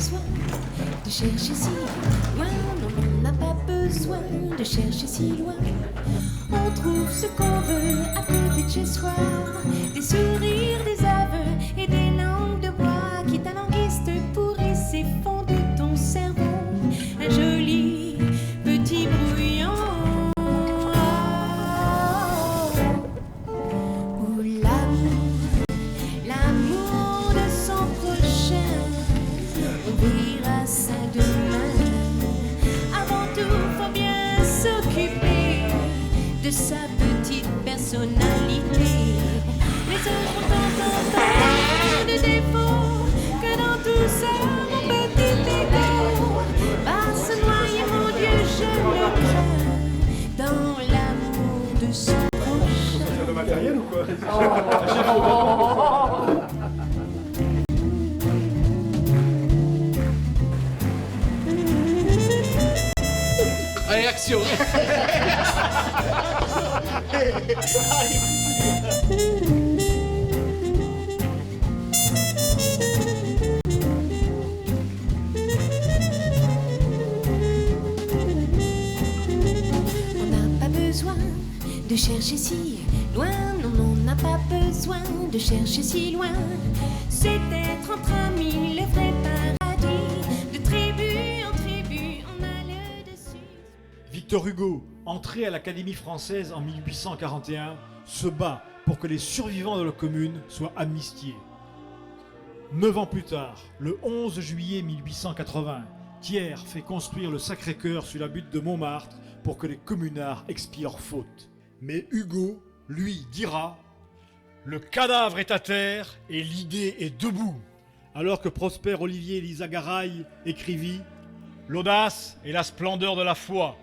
besoin de chercher si loin, non, on n'a pas besoin de chercher si loin. On trouve ce qu'on veut à côté de chez soi, des sourires, des aveux et des langues de bois qui t'alanguissent, te pourrissent et font de ton cerveau un joli petit brouillon. Où l'amour de son prochain, on verra ça demain. Avant tout, faut bien s'occuper de sa petite personnalité. Les autres ont tant de défauts que dans tout ça, mon petit égo va se noyer, mon Dieu, je le crains, dans l'amour de son prochain. C'est de matériel ou quoi? Réaction. On n'a pas besoin de chercher si loin, non, on n'a pas besoin de chercher si loin. C'est être entre amis, le vrai paradis. De tribu en tribu, on a le dessus. Victor Hugo, entré à l'Académie française en 1841, se bat pour que les survivants de la Commune soient amnistiés. 9 ans plus tard, le 11 juillet 1880, Thiers fait construire le Sacré-Cœur sur la butte de Montmartre pour que les communards expient leurs fautes. Mais Hugo, lui, dira « Le cadavre est à terre et l'idée est debout », alors que Prosper Olivier Lizagaray écrivit « L'audace et la splendeur de la foi.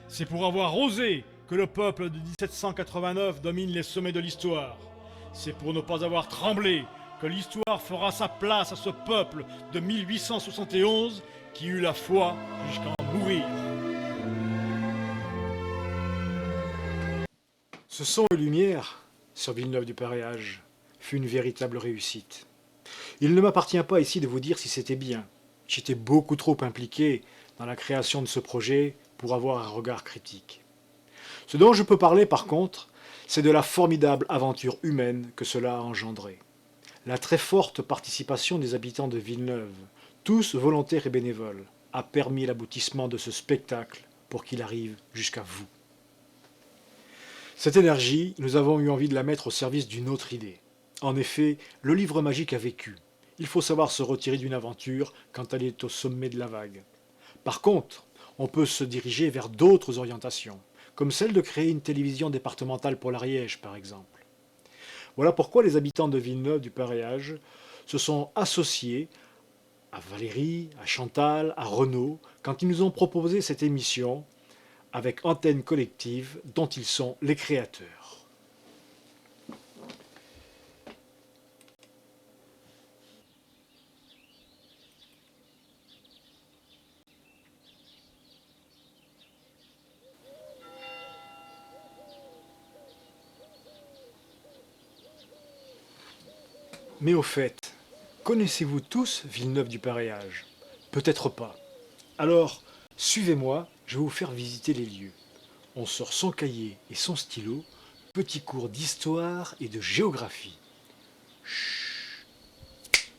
C'est pour avoir osé que le peuple de 1789 domine les sommets de l'histoire. C'est pour ne pas avoir tremblé que l'histoire fera sa place à ce peuple de 1871 qui eut la foi jusqu'à en mourir. » Ce son et lumière sur Villeneuve-du-Paréage fut une véritable réussite. Il ne m'appartient pas ici de vous dire si c'était bien. J'étais beaucoup trop impliqué dans la création de ce projet pour avoir un regard critique. Ce dont je peux parler par contre, c'est de la formidable aventure humaine que cela a engendré. La très forte participation des habitants de Villeneuve, tous volontaires et bénévoles, a permis l'aboutissement de ce spectacle pour qu'il arrive jusqu'à vous. Cette énergie, nous avons eu envie de la mettre au service d'une autre idée. En effet, le livre magique a vécu. Il faut savoir se retirer d'une aventure quand elle est au sommet de la vague. Par contre, on peut se diriger vers d'autres orientations, comme celle de créer une télévision départementale pour l'Ariège, par exemple. Voilà pourquoi les habitants de Villeneuve-du-Paréage se sont associés à Valérie, à Chantal, à Renaud, quand ils nous ont proposé cette émission avec Antenne Collective, dont ils sont les créateurs. Mais au fait, connaissez-vous tous Villeneuve-du-Paréage? Peut-être pas. Alors, suivez-moi, je vais vous faire visiter les lieux. On sort son cahier et son stylo, petit cours d'histoire et de géographie. Chut.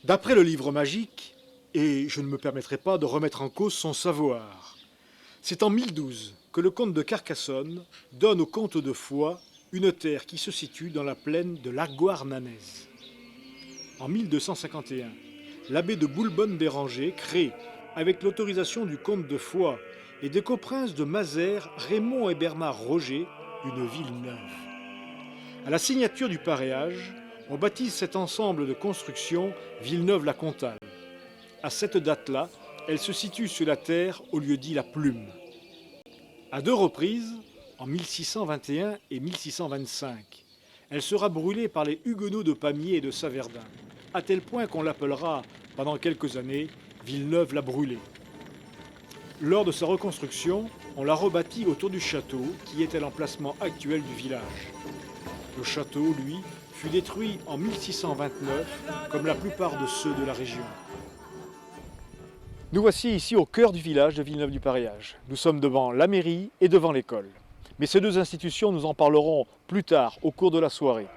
D'après le livre magique, et je ne me permettrai pas de remettre en cause son savoir, c'est en 1012 que le comte de Carcassonne donne au comte de Foix une terre qui se situe dans la plaine de l'Argoire-Nanaise. En 1251, l'abbé de Boulbonne-Béranger crée, avec l'autorisation du comte de Foix et des coprinces de Mazères, Raymond et Bernard Roger, une ville neuve. À la signature du paréage, on baptise cet ensemble de constructions Villeneuve-la-Comtale. À cette date-là, elle se situe sur la terre au lieu dit la Plume. À deux reprises, en 1621 et 1625, elle sera brûlée par les Huguenots de Pamiers et de Saverdun, à tel point qu'on l'appellera, pendant quelques années, Villeneuve-la-Brûlée. Lors de sa reconstruction, on l'a rebâtie autour du château, qui est à l'emplacement actuel du village. Le château, lui, fut détruit en 1629, comme la plupart de ceux de la région. Nous voici ici au cœur du village de Villeneuve-du-Pareage. Nous sommes devant la mairie et devant l'école. Mais ces deux institutions, nous en parlerons plus tard, au cours de la soirée.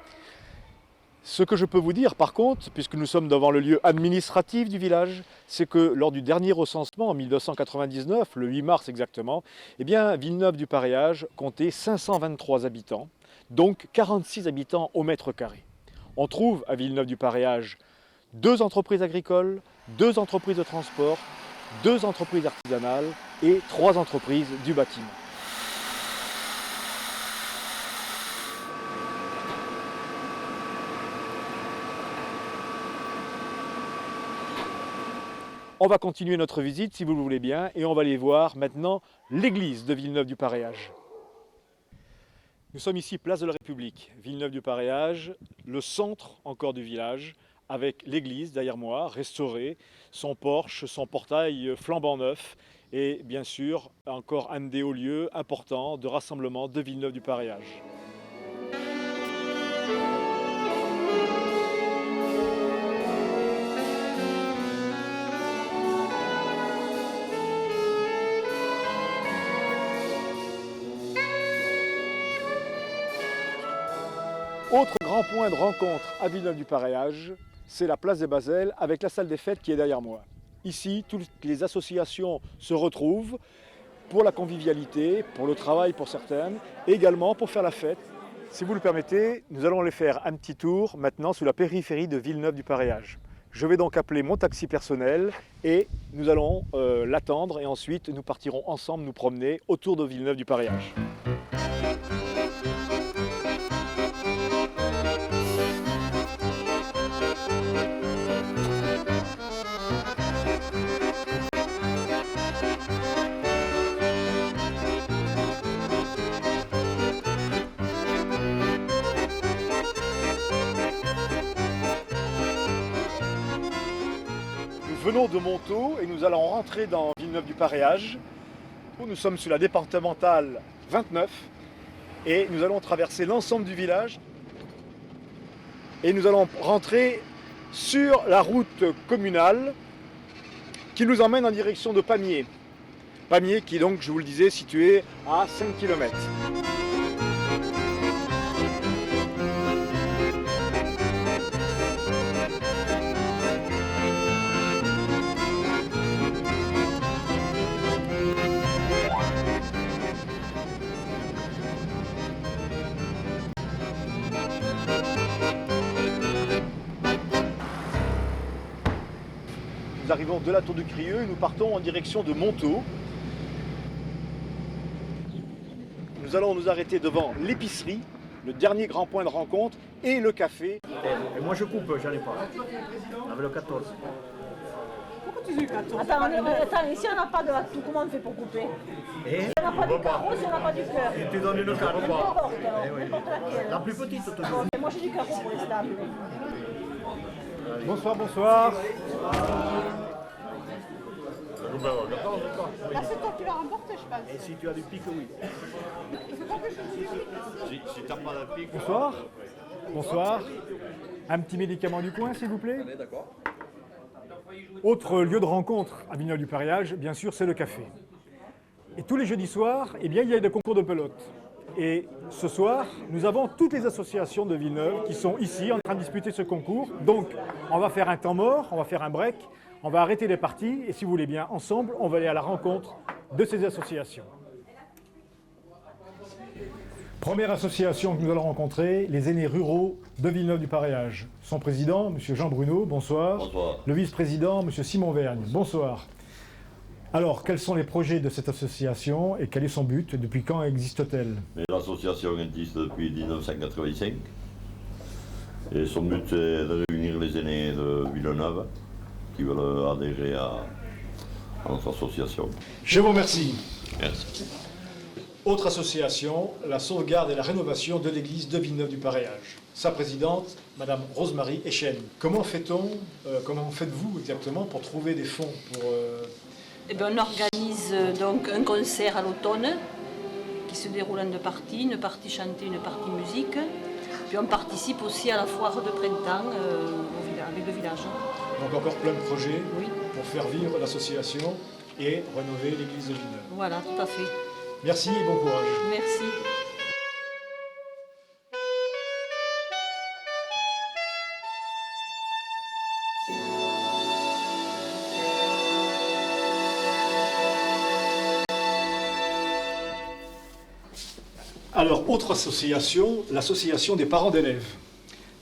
Ce que je peux vous dire, par contre, puisque nous sommes devant le lieu administratif du village, c'est que lors du dernier recensement en 1999, le 8 mars exactement, eh bien, Villeneuve-du-Pareage comptait 523 habitants, donc 46 habitants au mètre carré. On trouve à Villeneuve-du-Pareage 2 entreprises agricoles, 2 entreprises de transport, 2 entreprises artisanales et 3 entreprises du bâtiment. On va continuer notre visite si vous le voulez bien et on va aller voir maintenant l'église de Villeneuve-du-Pareage. Nous sommes ici place de la République, Villeneuve-du-Pareage, le centre encore du village, avec l'église derrière moi, restaurée, son porche, son portail flambant neuf et bien sûr encore un des hauts lieux importants de rassemblement de Villeneuve-du-Pareage. Autre grand point de rencontre à Villeneuve-du-Pareage, c'est la place des Bazelles avec la salle des fêtes qui est derrière moi. Ici, toutes les associations se retrouvent pour la convivialité, pour le travail pour certaines, et également pour faire la fête. Si vous le permettez, nous allons aller faire un petit tour maintenant sous la périphérie de Villeneuve-du-Pareage. Je vais donc appeler mon taxi personnel et nous allons l'attendre et ensuite nous partirons ensemble nous promener autour de Villeneuve-du-Pareage. Nous venons de Montaut et nous allons rentrer dans Villeneuve-du-Pareage. Nous sommes sur la départementale 29 et nous allons traverser l'ensemble du village et nous allons rentrer sur la route communale qui nous emmène en direction de Pamiers. Pamiers qui est donc, je vous le disais, situé à 5 km. Nous arrivons de la Tour du Crieux et nous partons en direction de Montaut. Nous allons nous arrêter devant l'épicerie, le dernier grand point de rencontre, et le café. Et moi je coupe, j'en ai pas. Avec le 14. Pourquoi tu dis 14 attends, ici on n'a pas de tout, comment on fait pour couper? Et On n'a pas du carreau, si on n'a pas du cœur. tu te donnes une carte. N'importe, n'importe laquelle. La plus petite, toujours. Et moi j'ai du carreau pour les stables. Bonsoir, bonsoir. Là, c'est toi qui l'as remporté, je pense. Et si tu as du pic, oui. C'est pas que je suis Si tu n'as pas de pic, Bonsoir. Bonsoir. Un petit médicament du coin, s'il vous plaît. Autre lieu de rencontre à Villeneuve-du-Pareage, bien sûr, c'est le café. Et tous les jeudis soirs, eh bien, il y a des concours de pelote. Et ce soir, nous avons toutes les associations de Villeneuve qui sont ici en train de disputer ce concours. Donc, on va faire un temps mort, on va faire un break, on va arrêter les parties et si vous voulez bien, ensemble, on va aller à la rencontre de ces associations. Première association que nous allons rencontrer, les aînés ruraux de Villeneuve-du-Pareage. Son président, M. Jean Bruno, bonsoir. Bonsoir. Le vice-président, M. Simon Vergne, bonsoir. Alors, quels sont les projets de cette association et quel est son but? Depuis quand existe-t-elle? L'association existe depuis 1985 et son but est de réunir les aînés de Villeneuve qui veulent adhérer à notre association. Je vous remercie. Merci. Autre association, la sauvegarde et la rénovation de l'église de Villeneuve-du-Pareage. Sa présidente, Madame Rosemarie Echen. Comment fait-on, comment faites-vous exactement pour trouver des fonds pour... Eh bien, on organise donc un concert à l'automne qui se déroule en deux parties, une partie chantée, une partie musique. Puis on participe aussi à la foire de printemps avec le village. Donc encore plein de projets Oui, pour faire vivre l'association et rénover l'église de Villeneuve. voilà, tout à fait. Merci et bon courage. Merci. Alors, autre association, l'association des parents d'élèves.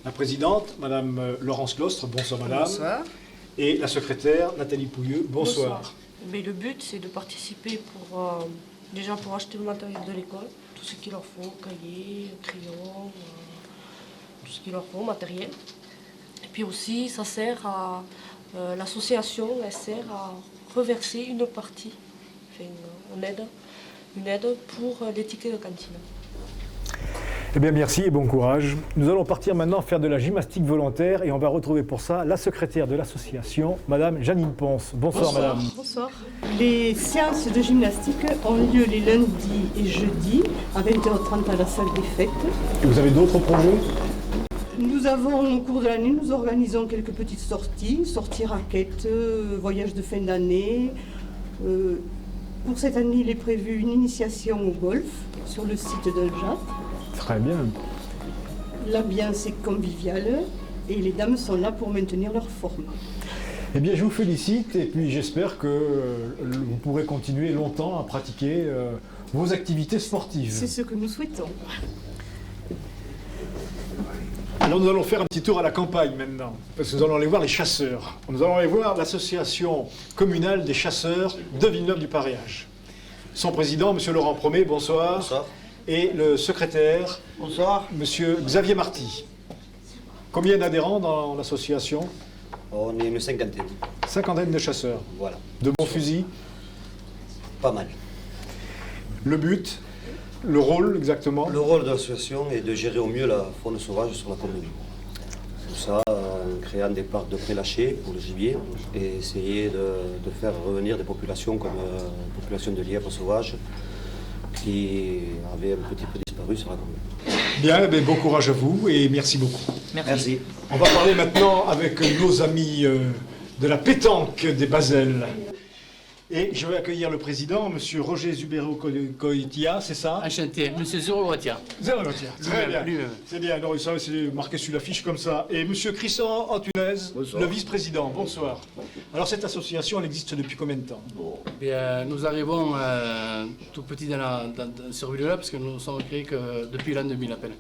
La présidente, Madame Laurence Lostre, bonsoir Madame. Bonsoir. Et la secrétaire, Nathalie Pouilleux, bonsoir. Mais le but, c'est de participer déjà pour acheter le matériel de l'école, tout ce qu'il leur faut, cahiers, crayons, tout ce qu'il leur faut, matériel. Et puis aussi, ça sert à l'association, elle sert à reverser une partie, enfin, une aide pour les tickets de cantine. Eh bien, merci et bon courage. Nous allons partir maintenant faire de la gymnastique volontaire et on va retrouver pour ça la secrétaire de l'association, Madame Janine Ponce. Bonsoir, Madame. Bonsoir. Les séances de gymnastique ont lieu les lundis et jeudis à 20h30 à la salle des fêtes. Et vous avez d'autres projets? Nous avons, au cours de l'année, nous organisons quelques petites sorties raquettes, voyages de fin d'année. Pour cette année, il est prévu une initiation au golf sur le site d'Aljat. Très bien. L'ambiance est conviviale et les dames sont là pour maintenir leur forme. Eh bien, je vous félicite et puis j'espère que vous pourrez continuer longtemps à pratiquer vos activités sportives. C'est ce que nous souhaitons. Alors nous allons faire un petit tour à la campagne maintenant, parce que nous allons aller voir les chasseurs. Nous allons aller voir l'association communale des chasseurs de Villeneuve-du-Paréage. Son président, M. Laurent Promet, bonsoir. Bonsoir. Et le secrétaire, Bonsoir. M. Xavier Marty. Combien d'adhérents dans l'association? On est une cinquantaine. Cinquantaine de chasseurs. Voilà. De bons fusils. Pas mal. Le but, le rôle exactement? Le rôle de l'association est de gérer au mieux la faune sauvage sur la commune. Tout ça en créant des parcs de prélâchés pour le gibier et essayer de faire revenir des populations comme la population de lièvres sauvages qui avait un petit peu disparu sur la commune. Bien, eh bien, bon courage à vous et merci beaucoup. Merci. On va parler maintenant avec nos amis de la pétanque des Basel. Et je vais accueillir le président, M. Roger Zubero-Koitia, c'est ça? Enchanté, M. Zero-Rotia. Zero-Rotia, très bien. Lui-même. C'est bien, alors ça c'est marqué sur l'affiche comme ça. Et M. Christian Antunes, le vice-président, bonsoir. Alors cette association, elle existe depuis combien de temps? Bien, nous arrivons tout petit sur Villeneuve parce que nous sommes créés que depuis l'an 2000 à peine.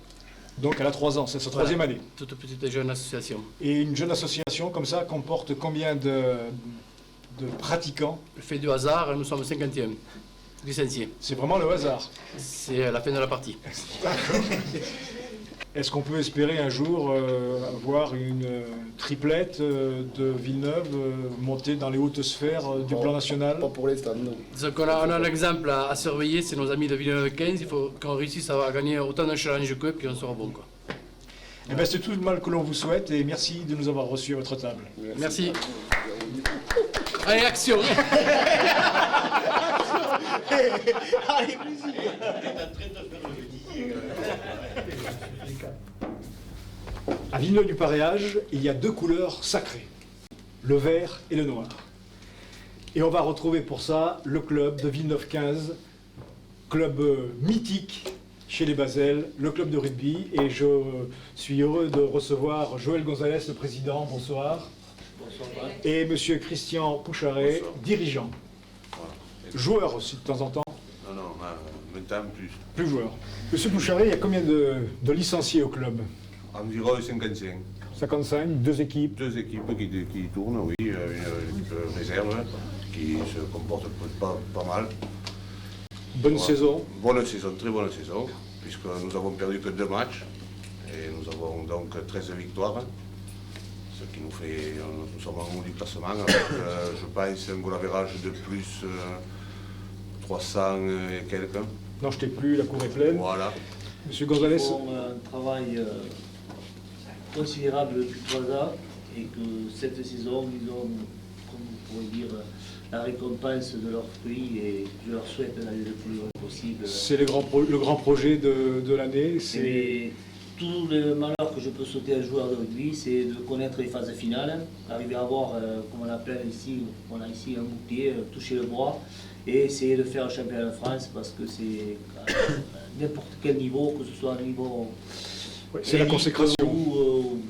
Donc elle a 3 ans, c'est sa troisième année. Toute petite jeune association. Et une jeune association comme ça comporte combien de pratiquants? Le fait du hasard, nous sommes 51 licenciés. C'est vraiment le hasard. C'est la fin de la partie. D'accord. Est-ce qu'on peut espérer un jour avoir une triplette de Villeneuve montée dans les hautes sphères du plan national? Pas pour l'instant, non. Donc on a un exemple à surveiller, c'est nos amis de Villeneuve 15. Il faut qu'on réussisse à gagner autant de challenges qu'eux, puis on sera bon, quoi. Eh bien, c'est tout le mal que l'on vous souhaite et merci de nous avoir reçus à votre table. Merci. Allez, action. Allez, plaisir. À Villeneuve-du-Paréage, il y a 2 couleurs sacrées, le vert et le noir. Et on va retrouver pour ça le club de Villeneuve 15, club mythique chez les Basel, le club de rugby. Et je suis heureux de recevoir Joël Gonzalez, le président, bonsoir. Bonsoir. Et monsieur Christian Poucharet, dirigeant. Voilà. Joueur aussi de temps en temps? Non, maintenant plus. Plus joueur. Monsieur Poucharet, il y a combien de licenciés au club? Environ 55. 55, 2 équipes? 2 équipes qui tournent, oui. Une équipe réserve qui se comporte pas mal. Bonne saison? Bonne saison, très bonne saison, puisque nous avons perdu que 2 matchs. Et nous avons donc 13 victoires. Ce qui nous fait, nous sommes en haut du classement avec, je pense, un goal average de plus 300 et quelques. Non, je t'ai plus, la cour est pleine. Voilà. Monsieur Gonzalez? Ils font un travail considérable depuis 3 ans et que cette saison, ils ont, comme vous pourrez dire, la récompense de leur fruits et je leur souhaite d'aller le plus loin possible. C'est le grand projet de l'année. tout le malheur que je peux souhaiter à un joueur de rugby, c'est de connaître les phases finales, arriver à avoir, comme on appelle ici, on a ici un bouclier, toucher le bras, et essayer de faire un championnat de France, parce que c'est n'importe quel niveau, que ce soit un niveau... Ouais, c'est la consécration. Ou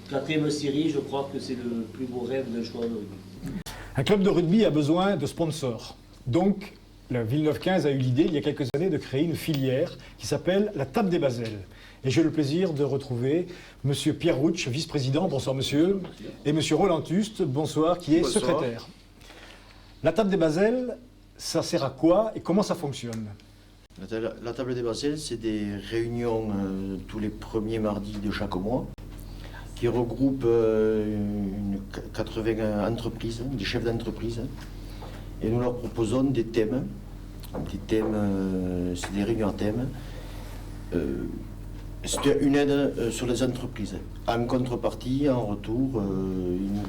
quatrième série, je crois que c'est le plus beau rêve d'un joueur de rugby. Un club de rugby a besoin de sponsors. Donc, la Villeneuve 15 a eu l'idée, il y a quelques années, de créer une filière qui s'appelle la Table des Basels. Et j'ai le plaisir de retrouver M. Pierre Rouch, vice-président, bonsoir monsieur, et M. Roland Tuste, bonsoir, qui est secrétaire. La Table des Basels, ça sert à quoi et comment ça fonctionne? La Table des Basels, c'est des réunions tous les premiers mardis de chaque mois qui regroupent 80 entreprises, des chefs d'entreprise, et nous leur proposons des thèmes. C'est des réunions à thème. C'est une aide sur les entreprises. En contrepartie, en retour,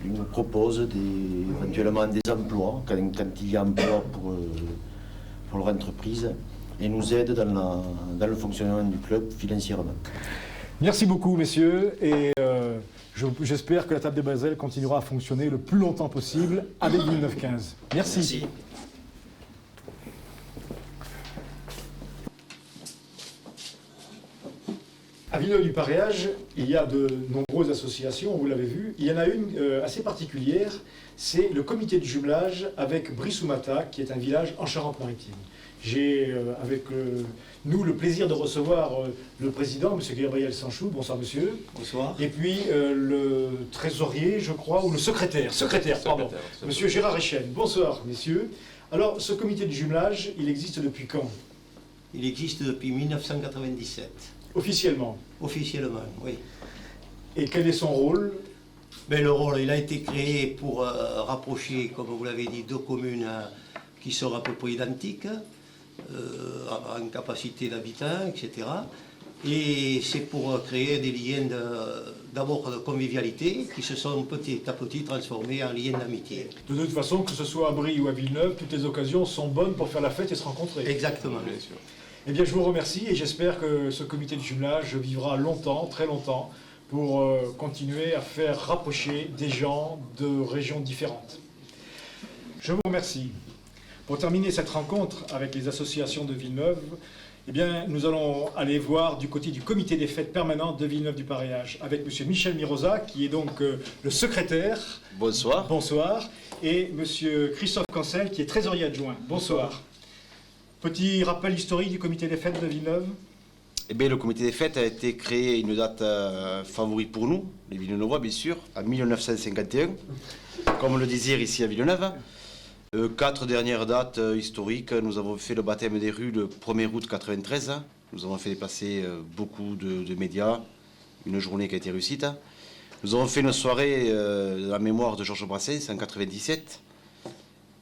ils nous proposent éventuellement des emplois, quand il y a emploi pour leur entreprise, et nous aident dans le fonctionnement du club financièrement. Merci beaucoup, messieurs, et j'espère que la Table des Basels continuera à fonctionner le plus longtemps possible avec Villeneuve 15. Merci. À Villeneuve-du-Paréage, il y a de nombreuses associations, vous l'avez vu. Il y en a une assez particulière, c'est le comité de jumelage avec Brissoumata, qui est un village en Charente-Maritime. J'ai avec nous le plaisir de recevoir le président, M. Gabriel Sanchou. Bonsoir monsieur. Bonsoir. Et puis le trésorier, je crois, ou le secrétaire, pardon, M. Gérard Echen. Bonsoir messieurs. Alors ce comité de jumelage, il existe depuis quand? Il existe depuis 1997. Officiellement? Officiellement, oui. Et quel est son rôle? Ben, le rôle, il a été créé pour rapprocher, comme vous l'avez dit, deux communes qui sont à peu près identiques, en capacité d'habitat, etc. Et c'est pour créer des liens d'abord de convivialité qui se sont petit à petit transformés en liens d'amitié. De toute façon, que ce soit à Brie ou à Villeneuve, toutes les occasions sont bonnes pour faire la fête et se rencontrer. Exactement. Bien sûr. Eh bien, je vous remercie et j'espère que ce comité de jumelage vivra longtemps, très longtemps, pour continuer à faire rapprocher des gens de régions différentes. Je vous remercie. Pour terminer cette rencontre avec les associations de Villeneuve, eh bien, nous allons aller voir du côté du comité des fêtes permanentes de Villeneuve-du-Paréage avec M. Michel Mirosa, qui est donc le secrétaire. Bonsoir. Bonsoir. Et M. Christophe Cancel, qui est trésorier adjoint. Bonsoir. Petit rappel historique du comité des fêtes de Villeneuve. Eh bien, le comité des fêtes a été créé une date favorite pour nous, les Villeneuvois, bien sûr, en 1951, comme le désir ici à Villeneuve. 4 dernières dates historiques. Nous avons fait le baptême des rues le 1er août 93. Nous avons fait passer beaucoup de médias, une journée qui a été réussite. Nous avons fait une soirée de la mémoire de Georges Brassens en 97.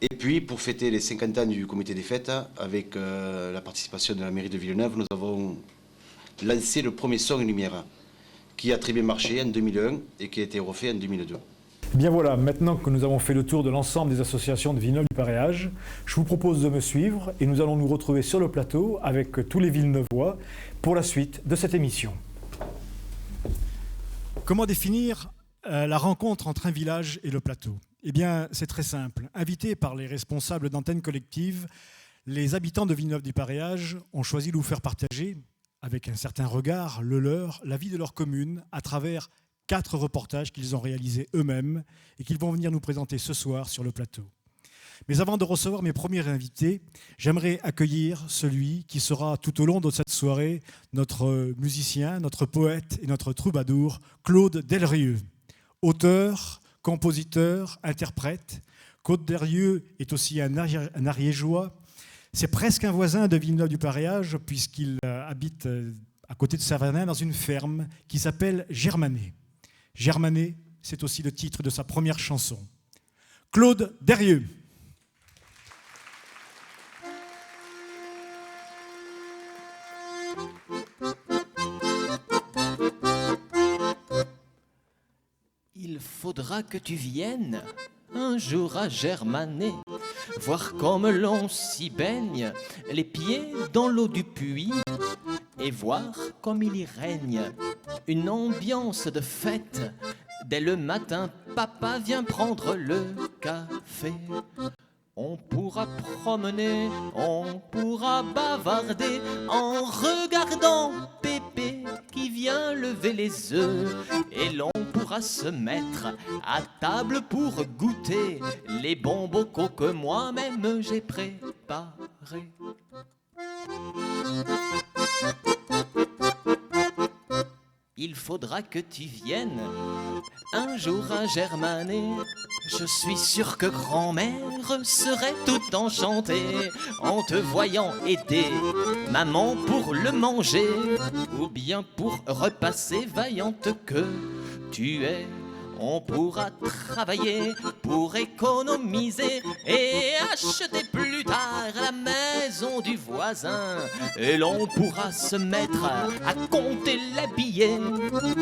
Et puis, pour fêter les 50 ans du comité des fêtes, avec la participation de la mairie de Villeneuve, nous avons lancé le premier son et lumière, qui a très bien marché en 2001 et qui a été refait en 2002. Bien voilà, maintenant que nous avons fait le tour de l'ensemble des associations de Villeneuve-du-Paréage, je vous propose de me suivre et nous allons nous retrouver sur le plateau avec tous les Villeneuvois pour la suite de cette émission. Comment définir la rencontre entre un village et le plateau? Eh bien, c'est très simple. Invités par les responsables d'antennes collectives, les habitants de Villeneuve-du-Paréage ont choisi de vous faire partager, avec un certain regard, le leur, la vie de leur commune à travers 4 reportages qu'ils ont réalisés eux-mêmes et qu'ils vont venir nous présenter ce soir sur le plateau. Mais avant de recevoir mes premiers invités, j'aimerais accueillir celui qui sera tout au long de cette soirée notre musicien, notre poète et notre troubadour, Claude Delrieux. Auteur, compositeur, interprète, Claude Delrieux est aussi un ariégeois. C'est presque un voisin de Villeneuve-du-Paréage puisqu'il habite à côté de Savernin dans une ferme qui s'appelle Germanet. Germanet, c'est aussi le titre de sa première chanson. Claude Delrieux. Il faudra que tu viennes un jour à Germanet, voir comme l'on s'y baigne, les pieds dans l'eau du puits, et voir comme il y règne une ambiance de fête. Dès le matin, papa vient prendre le café. On pourra promener, on pourra bavarder en regardant Pépé qui vient lever les œufs. Et l'on pourra se mettre à table pour goûter les bons bocaux que moi-même j'ai préparés. Il faudra que tu viennes un jour à Germanet. Je suis sûr que grand-mère serait tout enchantée en te voyant aider maman pour le manger, ou bien pour repasser vaillante que tu es. On pourra travailler pour économiser et acheter plus tard la maison du voisin. Et l'on pourra se mettre à compter les billets,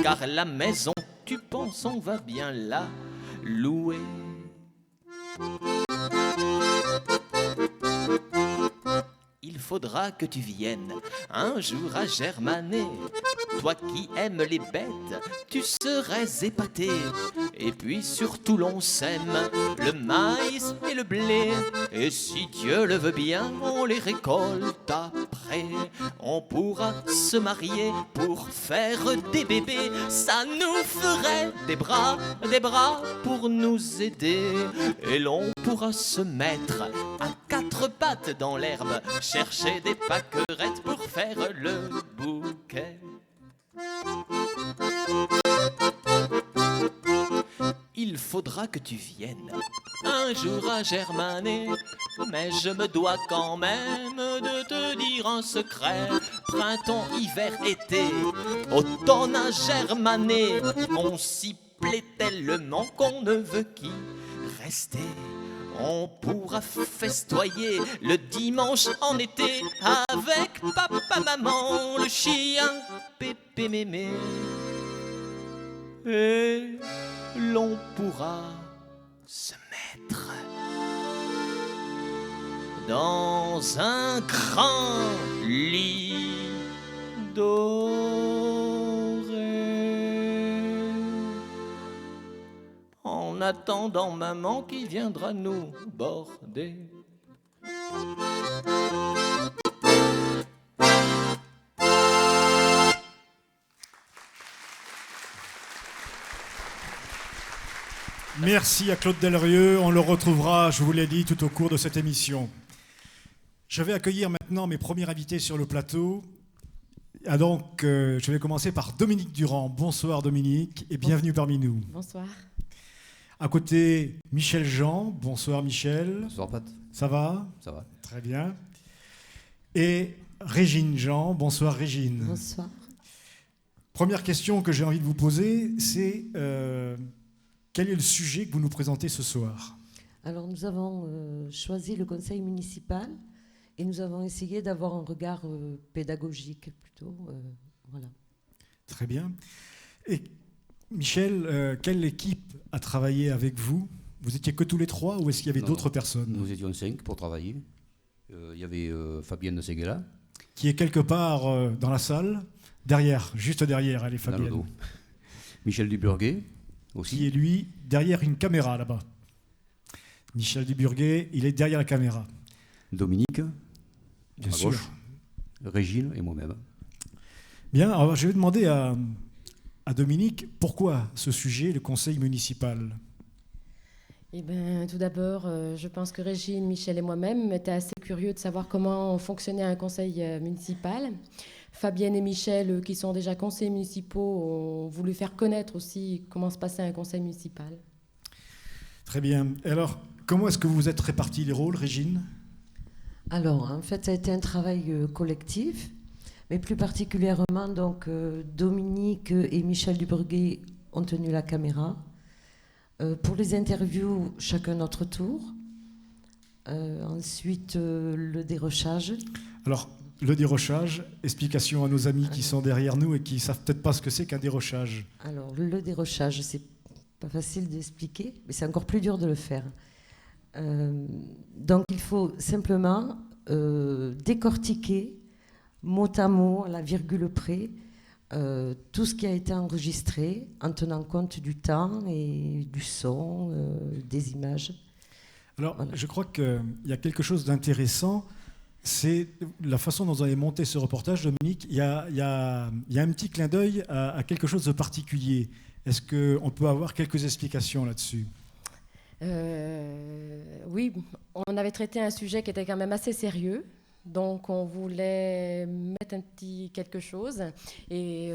car la maison, tu penses, on va bien la louer. Il faudra que tu viennes un jour à Germanet. Toi qui aimes les bêtes, tu serais épaté. Et puis surtout l'on sème le maïs et le blé. Et si Dieu le veut bien, on les récolte après. On pourra se marier pour faire des bébés. Ça nous ferait des bras pour nous aider. Et l'on pourra se mettre à quatre pattes dans l'herbe, chercher des pâquerettes pour faire le bouquet. Il faudra que tu viennes un jour à Germanet, mais je me dois quand même de te dire un secret. Printemps, hiver, été, automne à Germanet, on s'y plaît tellement qu'on ne veut qu'y rester. On pourra festoyer le dimanche en été avec papa, maman, le chien, Pépé, mémé. Et l'on pourra se mettre dans un grand lit doré, en attendant maman qui viendra nous border. Merci à Claude Delrieux, on le retrouvera, je vous l'ai dit, tout au cours de cette émission. Je vais accueillir maintenant mes premiers invités sur le plateau. Ah donc, je vais commencer par Dominique Durand. Bonsoir Dominique et bienvenue parmi nous. Bonsoir. À côté, Michel Jean. Bonsoir Michel. Bonsoir Pat. Ça va ? Ça va. Très bien. Et Régine Jean. Bonsoir Régine. Bonsoir. Première question que j'ai envie de vous poser, c'est quel est le sujet que vous nous présentez ce soir ? Alors nous avons choisi le conseil municipal et nous avons essayé d'avoir un regard pédagogique plutôt. Voilà. Très bien. Et Michel, quelle équipe a travaillé avec vous ? Vous étiez que tous les trois ou est-ce qu'il y avait d'autres personnes ? Nous étions 5 pour travailler. Il y avait Fabienne de Seguela. Qui est quelque part dans la salle, derrière, juste derrière, elle est Fabienne. Dans le dos. Michel Duburguet aussi. Qui est lui derrière une caméra là-bas. Michel Duburguet, il est derrière la caméra. Dominique, bien à sûr. gauche. Régine et moi-même. Bien, alors je vais demander à Dominique, pourquoi ce sujet, le conseil municipal ? Eh bien, tout d'abord, je pense que Régine, Michel et moi-même étaient assez curieux de savoir comment fonctionnait un conseil municipal. Fabienne et Michel, qui sont déjà conseillers municipaux, ont voulu faire connaître aussi comment se passait un conseil municipal. Très bien. Et alors, comment est-ce que vous vous êtes répartis les rôles, Régine ? Alors, en fait, ça a été un travail collectif, mais plus particulièrement, donc, Dominique et Michel Duburguet ont tenu la caméra. Pour les interviews, chacun notre tour. Ensuite, le dérochage. Alors, le dérochage, explication à nos amis qui sont derrière nous et qui ne savent peut-être pas ce que c'est qu'un dérochage. Alors, le dérochage, c'est pas facile d'expliquer, mais c'est encore plus dur de le faire. Donc, il faut simplement décortiquer, mot à mot, à la virgule près, tout ce qui a été enregistré en tenant compte du temps et du son, des images. Alors, je crois qu'il y a quelque chose d'intéressant, c'est la façon dont vous avez monté ce reportage, Dominique. Il y a un petit clin d'œil à quelque chose de particulier. Est-ce qu'on peut avoir quelques explications là-dessus ? Oui, on avait traité un sujet qui était quand même assez sérieux. Donc on voulait mettre un petit quelque chose et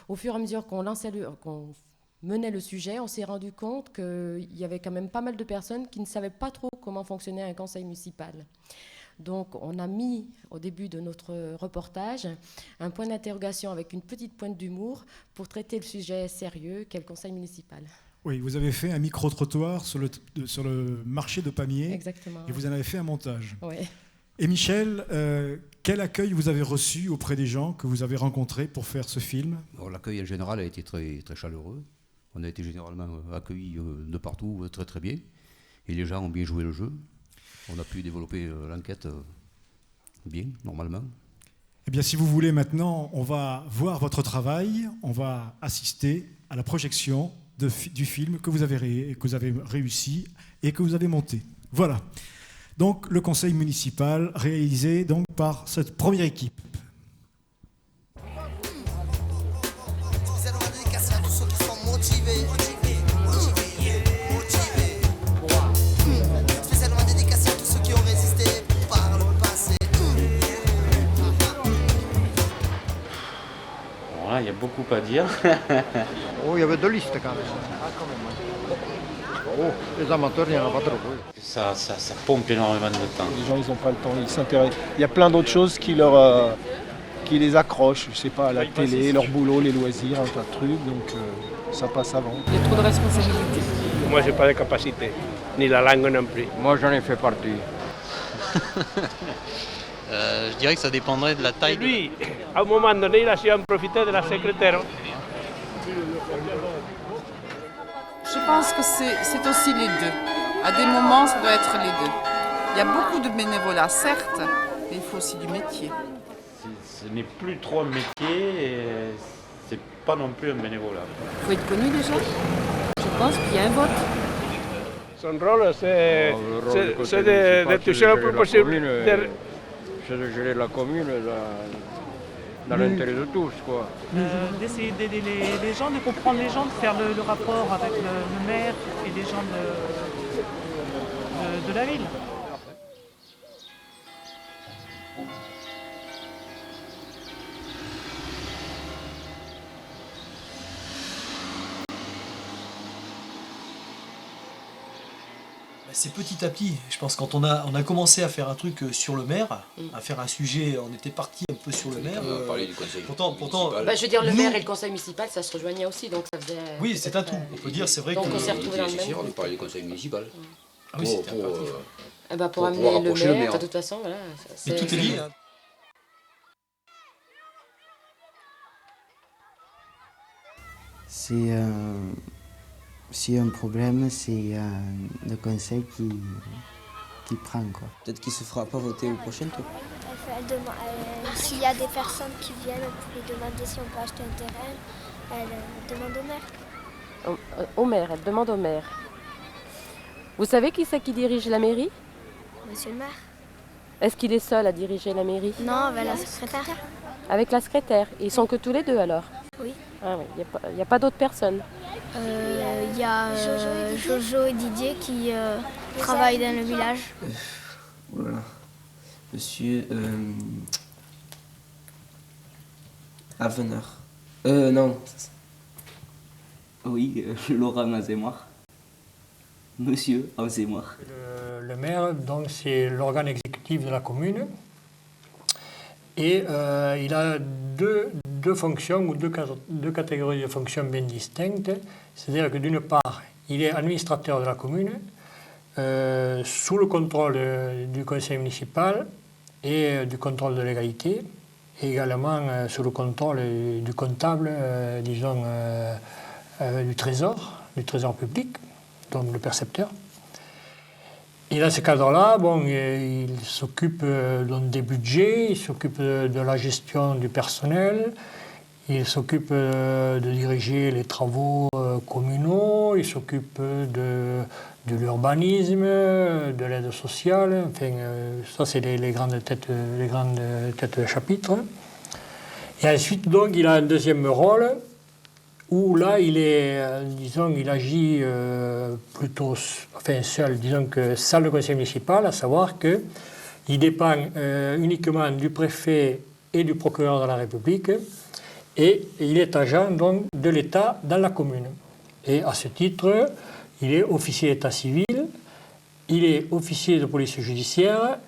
au fur et à mesure qu'on menait le sujet, on s'est rendu compte qu'il y avait quand même pas mal de personnes qui ne savaient pas trop comment fonctionnait un conseil municipal. Donc on a mis au début de notre reportage un point d'interrogation avec une petite pointe d'humour pour traiter le sujet sérieux qu'est le conseil municipal. Oui, vous avez fait un micro-trottoir sur le marché de Pamiers. Exactement. Et vous en avez fait un montage. Oui. Et Michel, quel accueil vous avez reçu auprès des gens que vous avez rencontrés pour faire ce film ? L'accueil en général a été très, très chaleureux. On a été généralement accueillis de partout très très bien. Et les gens ont bien joué le jeu. On a pu développer l'enquête bien, normalement. Eh bien, si vous voulez maintenant, on va voir votre travail. On va assister à la projection du film que vous avez réussi et que vous avez monté. Voilà. Donc, le conseil municipal réalisé donc, par cette première équipe. Spécialement dédicacé à tous ceux qui sont motivés. Spécialement dédicacé à tous ceux qui ont résisté par le passé. Voilà, il y a beaucoup à dire. Oh, il y avait 2 listes quand même. Oh, les amateurs, il n'y en a pas trop. Ça pompe énormément de temps. Les gens, ils n'ont pas le temps, ils s'intéressent. Il y a plein d'autres choses qui les accrochent. Je sais pas, la télé, leur boulot, les loisirs, un tas de trucs. Donc ça passe avant. Il y a trop de responsabilités. Moi, j'ai pas de capacité, ni la langue non plus. Moi, j'en ai fait partie. Je dirais que ça dépendrait de la taille. Et lui, à un moment donné, il a su en profiter de la secrétaire. Je pense que c'est aussi les deux. À des moments, ça doit être les deux. Il y a beaucoup de bénévolat, certes, mais il faut aussi du métier. Ce n'est plus trop un métier et c'est pas non plus un bénévolat. Il faut être connu déjà. Je pense qu'il y a un vote. Son rôle, c'est de toucher le plus possible. C'est de gérer la commune dans l'intérêt de tous, quoi. D'essayer d'aider les gens, de comprendre les gens, de faire le rapport avec le maire et les gens de la ville. C'est petit à petit. Je pense quand on a commencé à faire un truc sur le maire, à faire un sujet, on était parti un peu sur le maire. On va parler du conseil pourtant, je veux dire, le maire et le conseil municipal, ça se rejoignait aussi, donc ça faisait... Oui, c'est un tout. On peut dire, c'est vrai donc que... on s'est retrouvés dans le même on parlait du conseil municipal. Ah oui, c'était pour amener le maire, de toute façon, voilà. Mais tout est lié. Hein. S'il y a un problème, c'est le conseil qui prend, quoi. Peut-être qu'il ne se fera pas voter au prochain tour. S'il y a des personnes qui viennent pour lui demander si on peut acheter un terrain, elle demande au maire. Au maire, elle demande au maire. Vous savez qui c'est qui dirige la mairie? Monsieur le maire. Est-ce qu'il est seul à diriger la mairie? Non, avec la secrétaire. Avec la secrétaire. Ils sont que tous les deux alors? Oui. Ah oui, il n'y a pas d'autres personnes? Il y a Jojo et Didier qui travaillent dans le village. Voilà. Monsieur Aveneur. Non. Oui, Laura Mazémoir. Monsieur Azémoir. Le maire, donc, c'est l'organe exécutif de la commune. Et il a deux fonctions ou deux catégories de fonctions bien distinctes. C'est-à-dire que d'une part, il est administrateur de la commune, sous le contrôle du conseil municipal et du contrôle de légalité, et également sous le contrôle du comptable, disons, du trésor public, donc le percepteur. Et dans ce cadre-là, bon, il s'occupe des budgets, il s'occupe de la gestion du personnel, Il s'occupe de diriger les travaux communaux, il s'occupe de l'urbanisme, de l'aide sociale, enfin, ça c'est les grandes têtes de chapitre. Et ensuite, donc, il a un deuxième rôle où là, il est, disons, il agit plutôt, enfin, seul, disons que salle de conseil municipal, à savoir qu'il dépend uniquement du préfet et du procureur de la République, et il est agent donc de l'État dans la commune. Et à ce titre, il est officier d'état civil, il est officier de police judiciaire,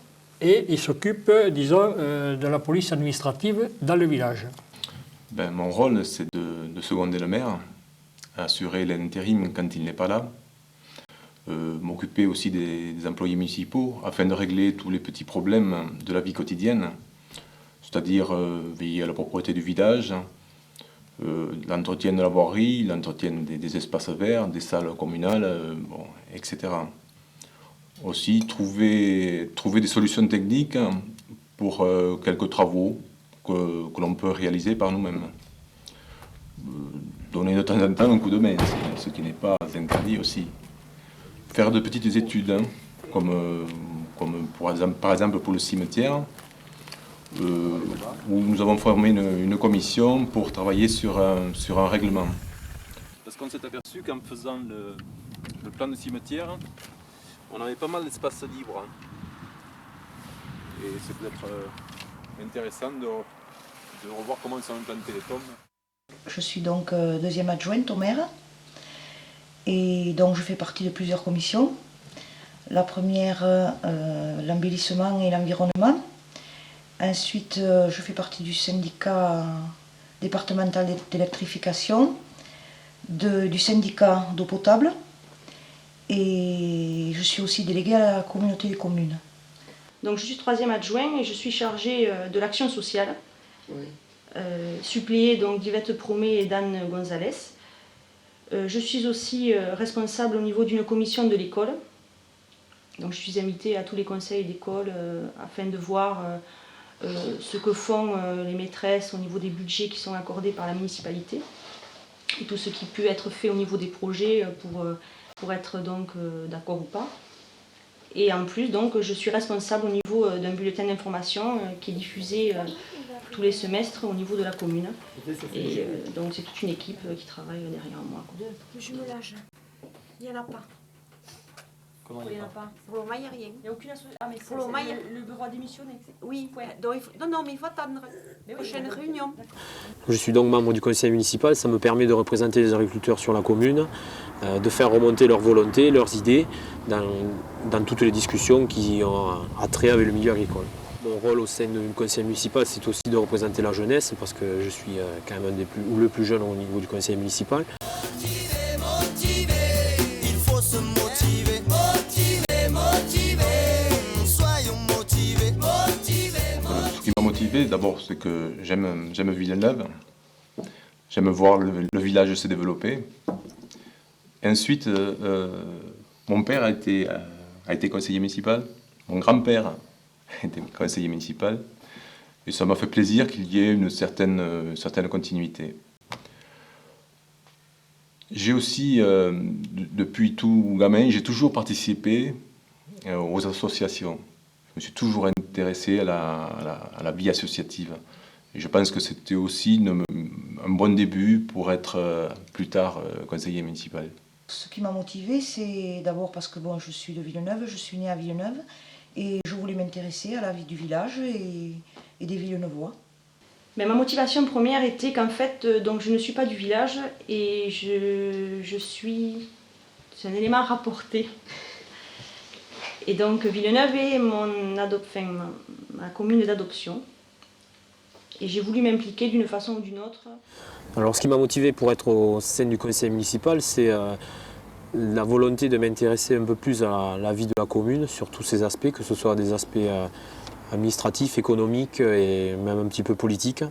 et il s'occupe, disons, de la police administrative dans le village. Mon rôle, c'est de seconder le maire, assurer l'intérim quand il n'est pas là, m'occuper aussi des employés municipaux afin de régler tous les petits problèmes de la vie quotidienne, c'est-à-dire veiller à la propreté du village, l'entretien de la voirie, l'entretien des espaces verts, des salles communales, etc. Aussi trouver des solutions techniques pour quelques travaux que l'on peut réaliser par nous-mêmes. Donner de temps en temps un coup de main, ce qui n'est pas interdit aussi. Faire de petites études, comme par exemple pour le cimetière, où nous avons formé une commission pour travailler sur un règlement. Parce qu'on s'est aperçu qu'en faisant le plan de cimetière, on avait pas mal d'espace libre. Et c'est peut-être intéressant de revoir comment sont implantées les tombes. Je suis donc deuxième adjointe au maire et donc je fais partie de plusieurs commissions. La première, l'embellissement et l'environnement. Ensuite, je fais partie du syndicat départemental d'électrification, du syndicat d'eau potable et je suis aussi déléguée à la communauté des communes. Donc je suis troisième adjoint et je suis chargée de l'action sociale, suppléée donc d'Yvette Promet et d'Anne Gonzalez. Je suis aussi responsable au niveau d'une commission de l'école. Donc je suis invitée à tous les conseils d'école afin de voir ce que font les maîtresses au niveau des budgets qui sont accordés par la municipalité et tout ce qui peut être fait au niveau des projets pour être donc d'accord ou pas. Et en plus, donc, je suis responsable au niveau d'un bulletin d'information qui est diffusé tous les semestres au niveau de la commune. Et donc c'est toute une équipe qui travaille derrière moi. Le jumelage, il n'y en a pas. Comment il n'y en a pas? Pour le moment, il n'y a rien. Il n'y a aucune association. Ah, mais pour le moment, le bureau a démissionné. Oui, donc, non, mais il faut attendre la prochaine réunion. Je suis donc membre du conseil municipal, ça me permet de représenter les agriculteurs sur la commune, de faire remonter leurs volontés, leurs idées dans toutes les discussions qui ont attrait avec le milieu agricole. Mon rôle au sein du conseil municipal, c'est aussi de représenter la jeunesse, parce que je suis quand même le plus jeune au niveau du conseil municipal. Il faut se motiver, motiver, soyons motivés, Ce qui m'a motivé, d'abord, c'est que j'aime Villeneuve, j'aime voir le village se développer. Et ensuite, mon père a été conseiller municipal, mon grand-père était conseiller municipal, et ça m'a fait plaisir qu'il y ait une certaine continuité. J'ai aussi, depuis tout gamin, j'ai toujours participé aux associations. Je me suis toujours intéressé à la vie associative. Et je pense que c'était aussi un bon début pour être plus tard conseiller municipal. Ce qui m'a motivée, c'est d'abord parce que bon, je suis de Villeneuve, je suis née à Villeneuve, et je voulais m'intéresser à la vie du village et des Villeneuvois. Mais ma motivation première était qu'en fait, donc je ne suis pas du village et c'est un élément rapporté. Et donc Villeneuve est ma commune d'adoption. Et j'ai voulu m'impliquer d'une façon ou d'une autre. Alors ce qui m'a motivé pour être au sein du conseil municipal, c'est la volonté de m'intéresser un peu plus à la vie de la commune, sur tous ces aspects, que ce soit des aspects administratifs, économiques et même un petit peu politiques.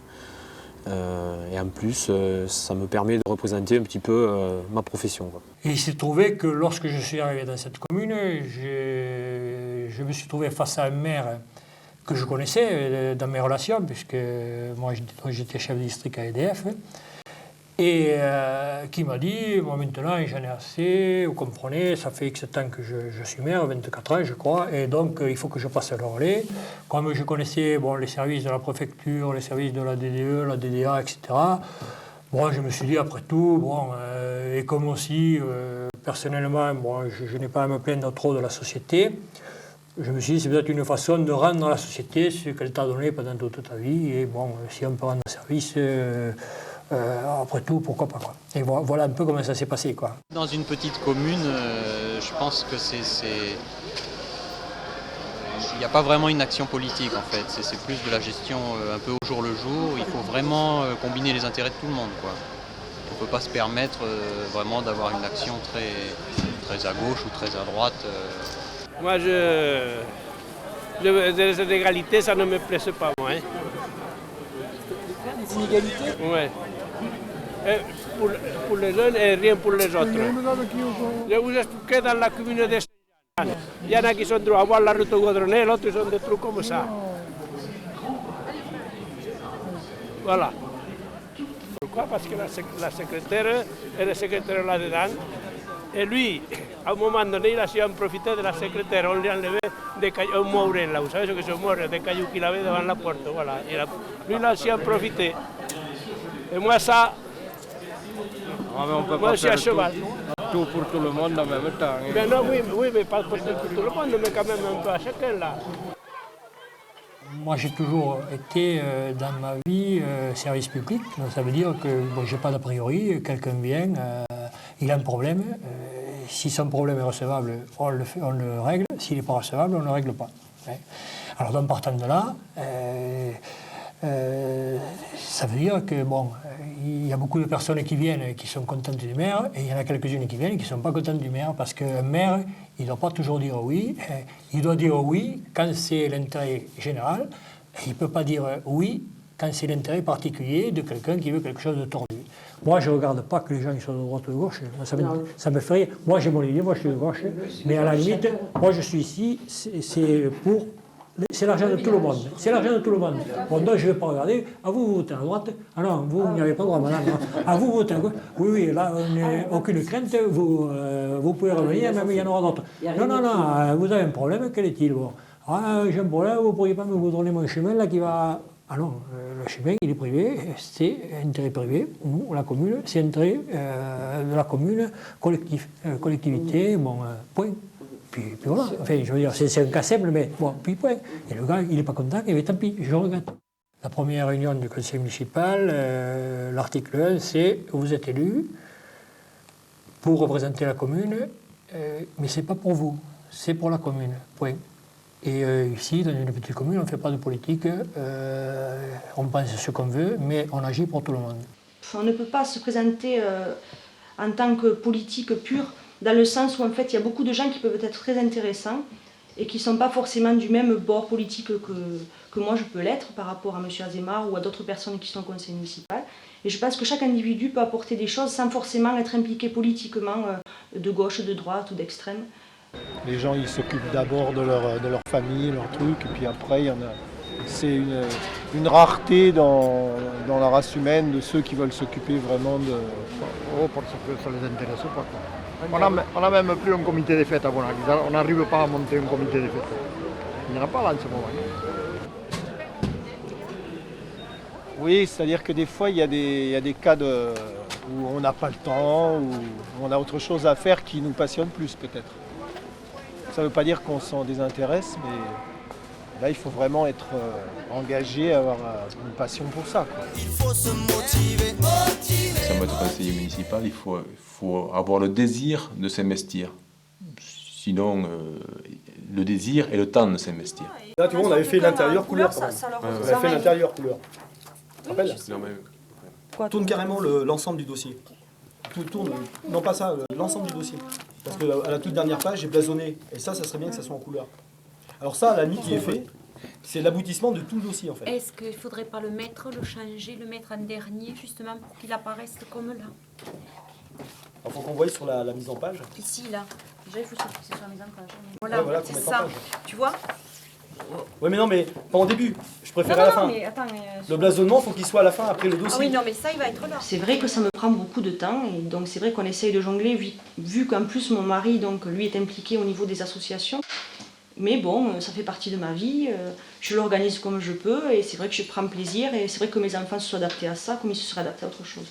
Et en plus, ça me permet de représenter un petit peu ma profession. Et il s'est trouvé que lorsque je suis arrivé dans cette commune, je me suis trouvé face à un maire que je connaissais dans mes relations, puisque moi j'étais chef de district à EDF, et qui m'a dit, moi maintenant j'en ai assez, vous comprenez, ça fait X temps que je suis maire, 24 ans je crois, et donc il faut que je passe le relais. Comme je connaissais les services de la préfecture, les services de la DDE, la DDA, etc., bon, je me suis dit après tout, et comme aussi personnellement, je n'ai pas à me plaindre trop de la société, je me suis dit c'est peut-être une façon de rendre à la société ce qu'elle t'a donné pendant toute ta vie, et si on peut rendre service... après tout, pourquoi pas quoi. Et voilà un peu comment ça s'est passé quoi. Dans une petite commune, je pense que il n'y a pas vraiment une action politique en fait. C'est plus de la gestion un peu au jour le jour. Il faut vraiment combiner les intérêts de tout le monde quoi. On ne peut pas se permettre vraiment d'avoir une action très à gauche ou très à droite. Moi, les inégalités, ça ne me plaise pas moi. Hein. Les inégalités? Oui. Pour les jeunes et rien pour les autres. Je vous expliquais dans la commune de Saint-Jean. Il y en a qui sont droits à voir la route goudronnée, l'autre sont des trous comme ça. Voilà. Pourquoi? Parce que la secrétaire est le secrétaire là-dedans. Et lui, à un moment donné, il a su en profiter de la secrétaire. On lui a enlevé un mouret là. Vous savez ce que c'est un mouret? Des cailloux qu'il avait devant la porte. Voilà. Lui, il a su en profiter. Et moi, ça... on peut moi, pas je suis à faire cheval. tout pour tout le monde en même temps. Hein. Ben non, oui, mais pas pour tout le monde, mais quand même un peu à chacun là. Moi, j'ai toujours été dans ma vie service public. Donc, ça veut dire que je n'ai pas d'a priori. Quelqu'un vient, il a un problème. Si son problème est recevable, on le règle. S'il n'est pas recevable, on ne le règle pas. Hein. Alors, en partant de là, ça veut dire que il y a beaucoup de personnes qui viennent et qui sont contentes du maire, et il y en a quelques-unes qui viennent et qui ne sont pas contentes du maire, parce qu'un maire, il ne doit pas toujours dire oui. Il doit dire oui quand c'est l'intérêt général, et il ne peut pas dire oui quand c'est l'intérêt particulier de quelqu'un qui veut quelque chose de tordu. Moi, je ne regarde pas que les gens ils soient de droite ou de gauche, ça me fait rire. Moi, j'ai mon idée, moi je suis de gauche, mais à la limite, moi je suis ici, c'est l'argent de tout le monde. C'est l'argent de tout le monde. Bon, donc je ne vais pas regarder. Ah, vous votez à droite. Ah non, vous n'y avez pas droit, madame. Ah, vous votez à gauche. Oui, là, aucune crainte. Vous pouvez revenir, même il y en aura d'autres. Non, vous avez un problème. Quel est-il? Ah, j'ai un problème, vous ne pourriez pas me donner mon chemin là qui va... Ah non, le chemin, il est privé. C'est intérêt privé. Nous, la commune, c'est intérêt de la commune, collectivité, point. Puis voilà, enfin, je veux dire, c'est un cas simple, mais puis point. Et le gars, il n'est pas content, et bien tant pis, je regrette. La première réunion du conseil municipal, l'article 1, c'est vous êtes élu pour représenter la commune, mais ce n'est pas pour vous, c'est pour la commune, point. Et ici, dans une petite commune, on ne fait pas de politique, on pense ce qu'on veut, mais on agit pour tout le monde. On ne peut pas se présenter en tant que politique pure, dans le sens où en fait il y a beaucoup de gens qui peuvent être très intéressants et qui ne sont pas forcément du même bord politique que moi je peux l'être par rapport à M. Azémar ou à d'autres personnes qui sont au conseil municipal. Et je pense que chaque individu peut apporter des choses sans forcément être impliqué politiquement de gauche, de droite ou d'extrême. Les gens ils s'occupent d'abord de leur famille, leur truc, et puis après il y en a. C'est une rareté dans la race humaine de ceux qui veulent s'occuper vraiment de... Oh, parce que ça ne les intéresse pas. On n'a même plus un comité des fêtes à Bonac. On n'arrive pas à monter un comité des fêtes. Il n'y en a pas là en ce moment. Oui, c'est-à-dire que des fois, il y a des cas où on n'a pas le temps, où on a autre chose à faire qui nous passionne plus peut-être. Ça ne veut pas dire qu'on s'en désintéresse, mais là, il faut vraiment être engagé, avoir une passion pour ça. Quoi. Il faut se motiver. Si on veut être conseiller municipal, il faut avoir le désir de s'investir. Sinon, le désir et le temps de s'investir. Là, tu vois, on avait fait l'intérieur couleur. On avait fait l'intérieur couleur. Tu te rappelles ? Tourne carrément l'ensemble du dossier. Tourne, non pas ça, l'ensemble du dossier. Parce qu'à la toute dernière page, j'ai blasonné. Et ça serait bien que ça soit en couleur. Alors ça, à la limite, qui est fait, c'est l'aboutissement de tout le dossier en fait. Est-ce qu'il ne faudrait pas le changer, le mettre en dernier, justement pour qu'il apparaisse comme là? Il faut qu'on voie sur la mise en page. Ici, là. Déjà, il faut que ce soit la mise en page. Voilà, c'est ça. Tu vois? Oui, mais non, mais pas en début. Je préfère à la fin. Mais attends, le blasonnement, il faut qu'il soit à la fin, après le dossier. Ah oui, non, mais ça, il va être là. C'est vrai que ça me prend beaucoup de temps, et donc c'est vrai qu'on essaye de jongler, vu qu'en plus mon mari, donc, lui, est impliqué au niveau des associations. Mais bon, ça fait partie de ma vie, je l'organise comme je peux, et c'est vrai que je prends plaisir, et c'est vrai que mes enfants se soient adaptés à ça, comme ils se seraient adaptés à autre chose.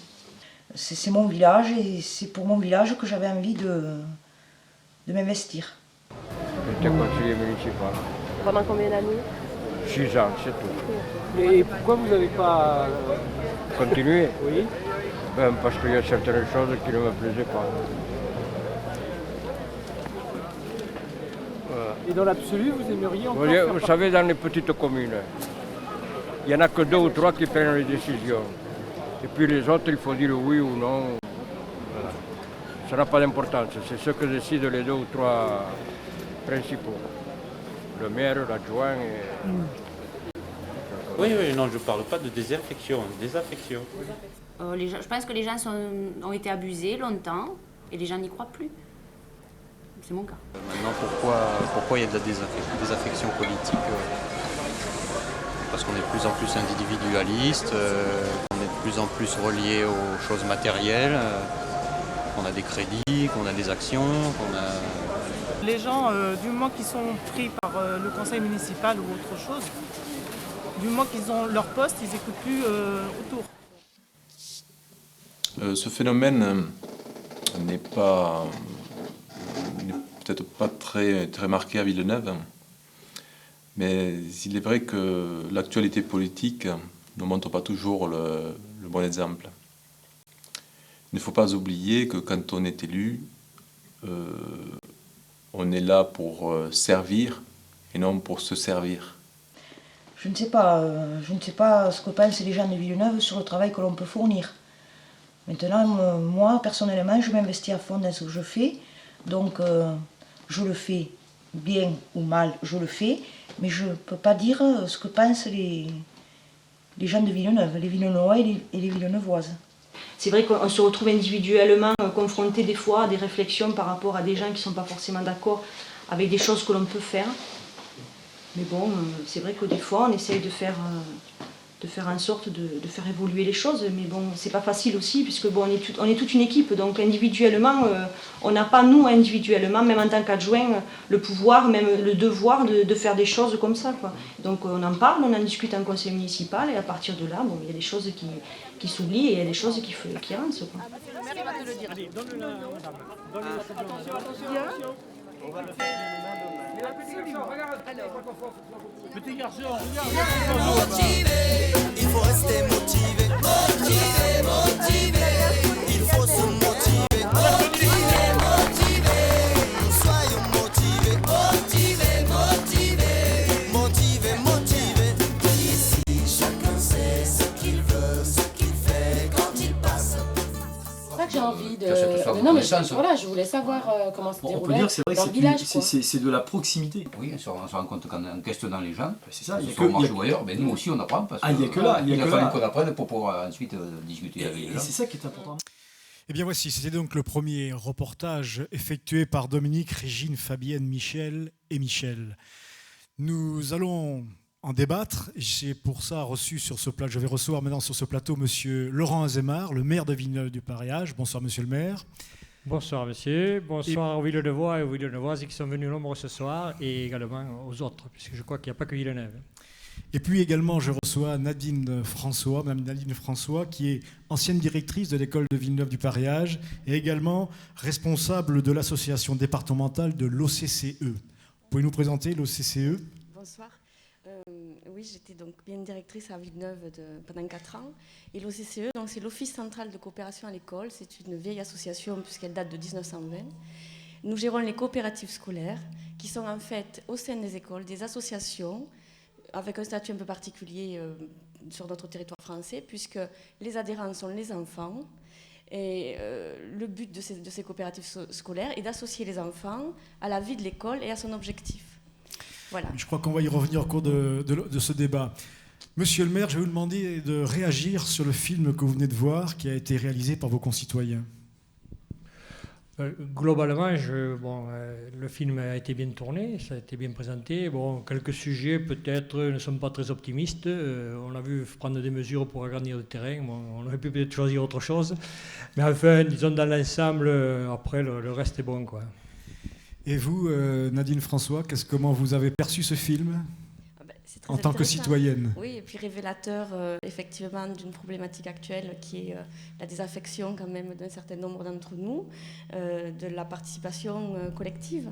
C'est mon village, et c'est pour mon village que j'avais envie de m'investir. J'étais conseiller municipal. Pendant combien d'années? 6 ans, c'est tout. Et pourquoi vous n'avez pas Continuer? Oui. Ben, parce qu'il y a certaines choses qui ne me plaisaient pas. Voilà. Et dans l'absolu, vous aimeriez encore Vous savez, dans les petites communes, il n'y en a que 2 ou 3 qui prennent les décisions. Et puis les autres, il faut dire oui ou non. Voilà. Ça n'a pas d'importance, c'est ce que décident les 2 ou 3 principaux. Le maire, l'adjoint et... Oui, non, je ne parle pas de désinfection, désaffection. Je pense que les gens ont été abusés longtemps et les gens n'y croient plus. C'est mon cas. Maintenant, pourquoi il y a de la désaffection politique? Parce qu'on est de plus en plus individualiste, qu'on est de plus en plus relié aux choses matérielles, qu'on a des crédits, qu'on a des actions, qu'on a... Les gens, du moment qu'ils sont pris par le conseil municipal ou autre chose, du moment qu'ils ont leur poste, ils n'écoutent plus autour. Ce phénomène n'est peut-être pas très marqué à Villeneuve, mais il est vrai que l'actualité politique ne montre pas toujours le bon exemple. Il ne faut pas oublier que quand on est élu, on est là pour servir et non pour se servir. Je ne sais pas ce que pensent les gens de Villeneuve sur le travail que l'on peut fournir. Maintenant, moi, personnellement, je m'investis à fond dans ce que je fais. Donc, je le fais bien ou mal, je le fais. Mais je ne peux pas dire ce que pensent les gens de Villeneuve, les Villeneuvois et les Villeneuvoises. C'est vrai qu'on se retrouve individuellement confronté des fois à des réflexions par rapport à des gens qui ne sont pas forcément d'accord avec des choses que l'on peut faire. Mais bon, c'est vrai que des fois on essaye de faire en sorte de faire évoluer les choses, mais bon, c'est pas facile aussi, puisque bon, on est toute une équipe, donc individuellement, on n'a pas, nous, individuellement, même en tant qu'adjoint, le pouvoir, même le devoir de faire des choses comme ça, quoi. Donc on en parle, on en discute en conseil municipal, et à partir de là, bon, il y a des choses qui s'oublient, et il y a des choses qui avancent, quoi. On va le faire. Petit garçon, motivé, il faut rester motivé. Motivé, il faut se motiver. Motivé, soyons motivés. Motivé. Ici, chacun sait ce qu'il veut, ce qu'il fait quand il passe. C'est ça que j'ai envie de... Non, mais je voulais savoir comment se déroulait dans le village. C'est de la proximité. Oui, on se rend compte qu'en questionnant les gens, c'est ça, soit on marche ou ailleurs, mais nous aussi on apprend. Parce il n'y a que là. Il a fallu qu'on apprenne pour pouvoir ensuite discuter avec les gens. Et c'est ça qui est important. Eh bien voici, c'était donc le premier reportage effectué par Dominique, Régine, Fabienne, Michel et Michel. Nous allons en débattre. J'ai pour ça je vais recevoir maintenant sur ce plateau monsieur Laurent Azémar, le maire de Villeneuve-du-Pareage. Bonsoir monsieur le maire. Bonsoir monsieur, bonsoir aux Villeneuvois et aux Villeneuvoises qui sont venus nombreux ce soir et également aux autres, puisque je crois qu'il n'y a pas que Villeneuve. Et puis également je reçois Madame Nadine François, qui est ancienne directrice de l'école de Villeneuve-du-Pareage et également responsable de l'association départementale de l'OCCE. Pouvez-nous présenter l'OCCE? Bonsoir. Oui, j'étais donc bien directrice à Villeneuve pendant 4 ans. Et l'OCCE, donc c'est l'Office central de coopération à l'école. C'est une vieille association puisqu'elle date de 1920. Nous gérons les coopératives scolaires qui sont en fait au sein des écoles des associations avec un statut un peu particulier sur notre territoire français puisque les adhérents sont les enfants. Et le but de ces coopératives scolaires est d'associer les enfants à la vie de l'école et à son objectif. Voilà. Je crois qu'on va y revenir au cours de ce débat. Monsieur le maire, je vais vous demander de réagir sur le film que vous venez de voir, qui a été réalisé par vos concitoyens. Globalement, le film a été bien tourné, ça a été bien présenté. Bon, quelques sujets peut-être ne sont pas très optimistes. On a vu prendre des mesures pour agrandir le terrain. Bon, on aurait pu peut-être choisir autre chose. Mais enfin, disons dans l'ensemble, après le reste est bon, quoi. Et vous, Nadine François, comment vous avez perçu ce film en tant que citoyenne? Oui, et puis révélateur effectivement d'une problématique actuelle qui est la désaffection quand même d'un certain nombre d'entre nous, de la participation collective.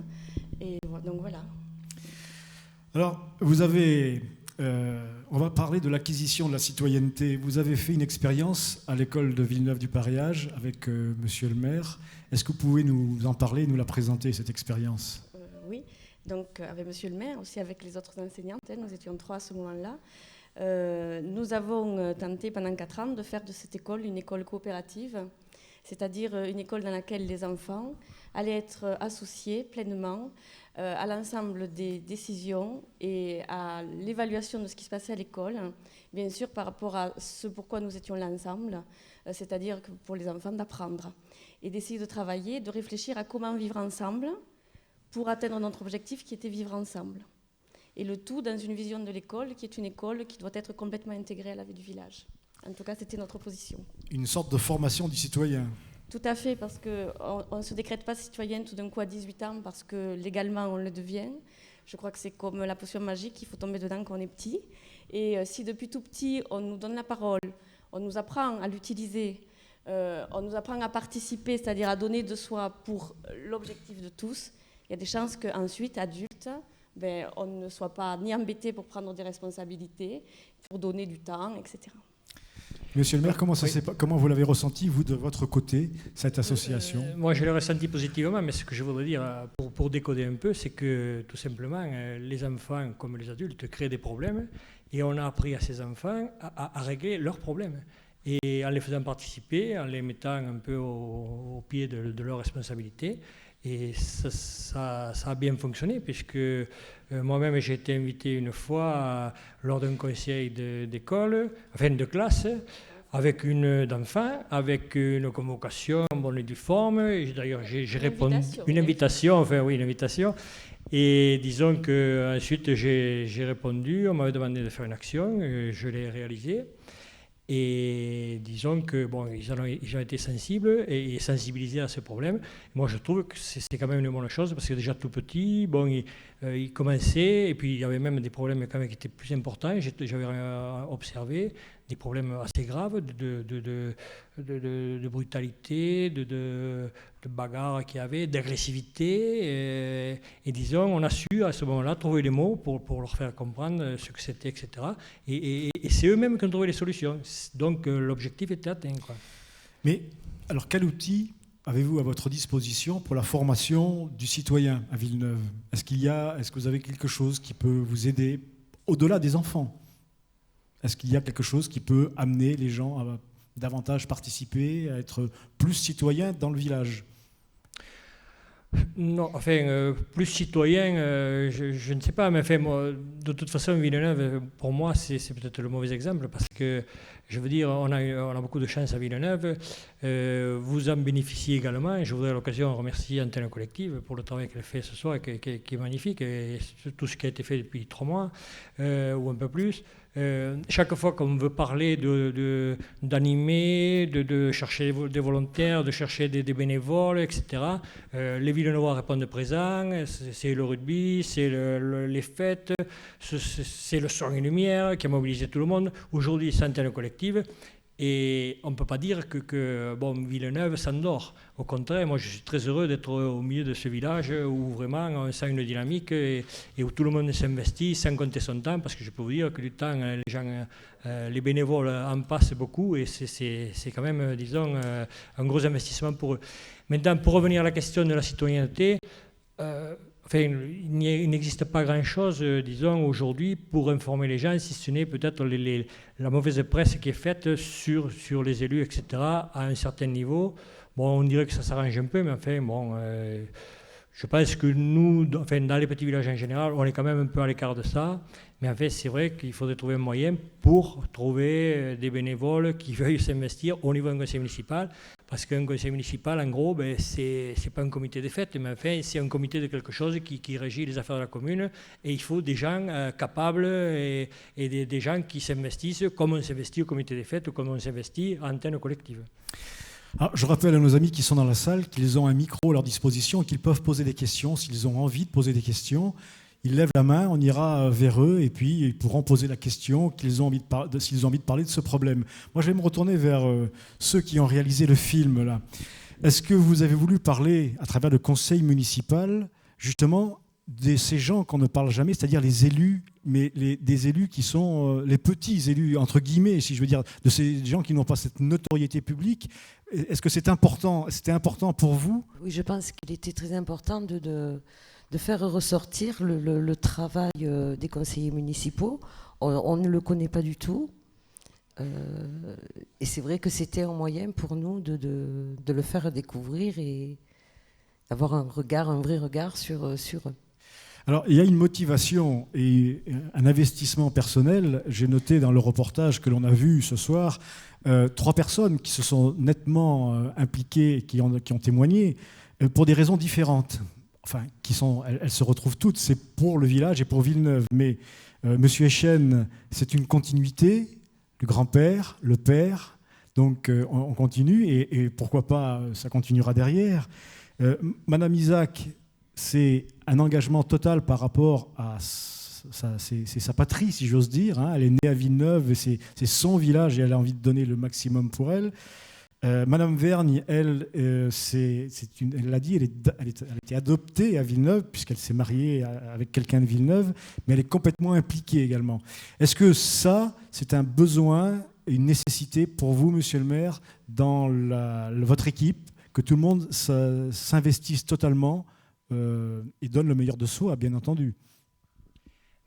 Et donc voilà. Alors, vous avez, on va parler de l'acquisition de la citoyenneté. Vous avez fait une expérience à l'école de Villeneuve-du-Pareage avec monsieur le maire. Est-ce que vous pouvez nous en parler, nous la présenter, cette expérience? Oui. Donc avec monsieur le maire, aussi avec les autres enseignantes, nous étions 3 à ce moment-là. Nous avons tenté pendant 4 ans de faire de cette école une école coopérative, c'est-à-dire une école dans laquelle les enfants allaient être associés pleinement à l'ensemble des décisions et à l'évaluation de ce qui se passait à l'école, bien sûr par rapport à ce pourquoi nous étions là ensemble, c'est-à-dire que pour les enfants d'apprendre et d'essayer de travailler, de réfléchir à comment vivre ensemble pour atteindre notre objectif qui était vivre ensemble. Et le tout dans une vision de l'école qui est une école qui doit être complètement intégrée à la vie du village. En tout cas, c'était notre position. Une sorte de formation du citoyen. Tout à fait, parce qu'on ne se décrète pas citoyen tout d'un coup à 18 ans parce que légalement on le devient. Je crois que c'est comme la potion magique, il faut tomber dedans quand on est petit. Et si depuis tout petit on nous donne la parole, on nous apprend à l'utiliser, on nous apprend à participer, c'est-à-dire à donner de soi pour l'objectif de tous, il y a des chances qu'ensuite, adultes, on ne soit pas ni embêtés pour prendre des responsabilités, pour donner du temps, etc. Monsieur le maire, comment vous l'avez ressenti, vous, de votre côté, cette association? Moi, je l'ai ressenti positivement, mais ce que je voudrais dire, pour décoder un peu, c'est que, tout simplement, les enfants, comme les adultes, créent des problèmes, et on a appris à ces enfants à régler leurs problèmes. Et en les faisant participer, en les mettant un peu au pied de leurs responsabilités. Et ça a bien fonctionné, puisque moi-même j'ai été invité une fois lors d'un conseil d'école, enfin de classe, avec d'enfants, avec une convocation bonne et due forme. D'ailleurs, j'ai répondu une invitation. Et disons qu'ensuite j'ai répondu, on m'avait demandé de faire une action, je l'ai réalisée. Et disons que ils ont été sensibles et sensibilisés à ce problème. Moi, je trouve que c'est quand même une bonne chose parce que déjà tout petit, ils commençaient et puis il y avait même des problèmes quand même qui étaient plus importants. J'avais observé des problèmes assez graves de brutalité, de bagarre qu'il y avait, d'agressivité. Et disons, on a su à ce moment-là trouver les mots pour leur faire comprendre ce que c'était, etc. Et c'est eux-mêmes qui ont trouvé les solutions. Donc l'objectif était atteint, quoi. Mais alors quel outil avez-vous à votre disposition pour la formation du citoyen à Villeneuve? Est-ce que vous avez quelque chose qui peut vous aider au-delà des enfants? Est-ce qu'il y a quelque chose qui peut amener les gens à davantage participer, à être plus citoyens dans le village? Non, enfin, plus citoyen, je ne sais pas, mais enfin, moi, de toute façon, Villeneuve, pour moi, c'est peut-être le mauvais exemple, parce que, je veux dire, on a beaucoup de chance à Villeneuve, vous en bénéficiez également, et je voudrais à l'occasion remercier Antenne Collective pour le travail qu'elle fait ce soir, qui est magnifique, et tout ce qui a été fait depuis 3 mois, ou un peu plus. Chaque fois qu'on veut parler d'animer, de chercher des volontaires, de chercher des bénévoles, etc., les Villeneuvois répondent présents, c'est le rugby, c'est les fêtes, c'est le son et lumière qui a mobilisé tout le monde. Aujourd'hui, c'est Antenne Collective. Et on ne peut pas dire que Villeneuve s'endort. Au contraire, moi je suis très heureux d'être au milieu de ce village où vraiment on sent une dynamique et où tout le monde s'investit sans compter son temps, parce que je peux vous dire que du temps, les bénévoles en passent beaucoup et c'est quand même, disons, un gros investissement pour eux. Maintenant, pour revenir à la question de la citoyenneté, il n'existe pas grand-chose, disons, aujourd'hui pour informer les gens, si ce n'est peut-être la mauvaise presse qui est faite sur les élus, etc., à un certain niveau. Bon, on dirait que ça s'arrange un peu, mais enfin, Je pense que nous, dans les petits villages en général, on est quand même un peu à l'écart de ça. Mais en fait, c'est vrai qu'il faudrait trouver un moyen pour trouver des bénévoles qui veuillent s'investir au niveau d'un conseil municipal. Parce qu'un conseil municipal, en gros, c'est pas un comité des fêtes, mais enfin, c'est un comité de quelque chose qui régit les affaires de la commune. Et il faut des gens capables et des gens qui s'investissent comme on s'investit au comité des fêtes ou comme on s'investit en antenne collective. Alors, je rappelle à nos amis qui sont dans la salle qu'ils ont un micro à leur disposition et qu'ils peuvent poser des questions s'ils ont envie de poser des questions. Ils lèvent la main, on ira vers eux et puis ils pourront poser la question s'ils ont envie de parler de ce problème. Moi, je vais me retourner vers ceux qui ont réalisé le film, là. Est-ce que vous avez voulu parler, à travers le conseil municipal, justement, de ces gens qu'on ne parle jamais, c'est-à-dire les élus, mais des élus qui sont les petits élus, entre guillemets, si je veux dire, de ces gens qui n'ont pas cette notoriété publique. Est-ce que c'était important pour vous? Oui, je pense qu'il était très important de faire ressortir le travail des conseillers municipaux. On ne le connaît pas du tout. Et c'est vrai que c'était un moyen pour nous de le faire découvrir et d'avoir un vrai regard sur eux. Alors, il y a une motivation et un investissement personnel. J'ai noté dans le reportage que l'on a vu ce soir 3 personnes qui se sont nettement impliquées et qui ont témoigné pour des raisons différentes. Enfin, elles se retrouvent toutes. C'est pour le village et pour Villeneuve. Mais Monsieur Echen, c'est une continuité. Le grand-père, le père. Donc, on continue et pourquoi pas, ça continuera derrière. Madame Isaac, c'est un engagement total par rapport à c'est sa patrie, si j'ose dire. Hein. Elle est née à Villeneuve, et c'est son village et elle a envie de donner le maximum pour elle. Madame Vergne, elle, elle l'a dit, elle a été adoptée à Villeneuve puisqu'elle s'est mariée avec quelqu'un de Villeneuve, mais elle est complètement impliquée également. Est-ce que ça, c'est un besoin, une nécessité pour vous, Monsieur le maire, dans votre équipe, que tout le monde s'investisse totalement et donne le meilleur de soi, bien entendu?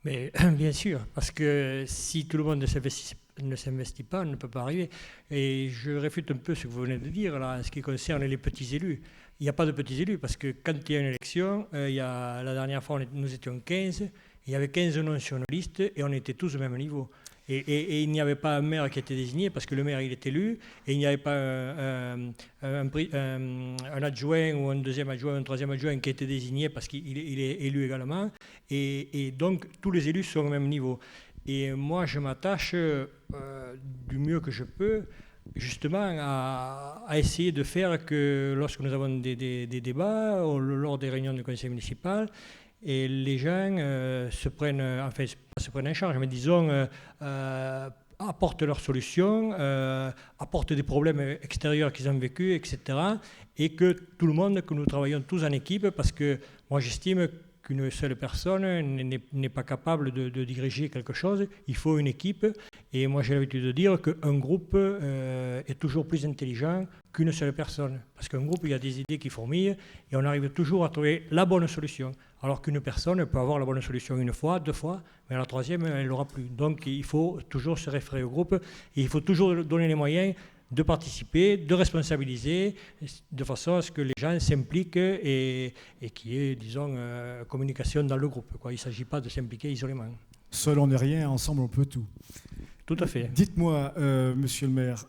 Mais bien sûr, parce que si tout le monde ne s'investit pas, on ne peut pas arriver. Et je réfute un peu ce que vous venez de dire là, en ce qui concerne les petits élus. Il n'y a pas de petits élus, parce que quand il y a une élection, la dernière fois nous étions 15, il y avait 15 non sur une liste et on était tous au même niveau. Et il n'y avait pas un maire qui était désigné parce que le maire il est élu et il n'y avait pas un adjoint ou un deuxième adjoint, un troisième adjoint qui était désigné parce qu'il est élu également. Et donc tous les élus sont au même niveau. Et moi je m'attache du mieux que je peux justement à essayer de faire que lorsque nous avons des débats lors des réunions du conseil municipal, et les gens se prennent en charge, mais disons, apportent leurs solutions, apportent des problèmes extérieurs qu'ils ont vécus, etc. Et que tout le monde, que nous travaillons tous en équipe, parce que moi j'estime qu'une seule personne n'est pas capable de diriger quelque chose. Il faut une équipe. Et moi j'ai l'habitude de dire qu'un groupe est toujours plus intelligent qu'une seule personne. Parce qu'un groupe, il y a des idées qui fourmillent et on arrive toujours à trouver la bonne solution. Alors qu'une personne peut avoir la bonne solution une fois, 2 fois, mais à la 3e, elle ne l'aura plus. Donc il faut toujours se référer au groupe et il faut toujours donner les moyens de participer, de responsabiliser, de façon à ce que les gens s'impliquent et qu'il y ait, disons, communication dans le groupe, quoi. Il ne s'agit pas de s'impliquer isolément. Seul on n'est rien, ensemble on peut tout. Tout à fait. Dites-moi, monsieur le maire,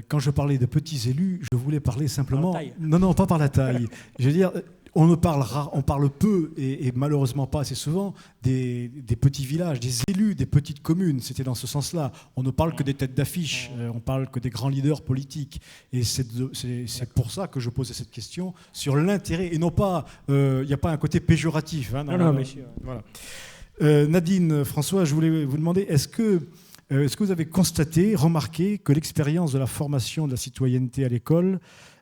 quand je parlais de petits élus, je voulais parler simplement... Par la taille. Non, pas par la taille. Je veux dire, on parle peu et malheureusement pas assez souvent des petits villages, des élus, des petites communes. C'était dans ce sens-là. On ne parle que des têtes d'affiche, on parle que des grands leaders politiques. Et c'est pour ça que je posais cette question sur l'intérêt. Et non pas, il n'y a pas un côté péjoratif. Hein, non, monsieur. Voilà. Nadine, François, je voulais vous demander, est-ce que vous avez constaté, remarqué que l'expérience de la formation de la citoyenneté à l'école,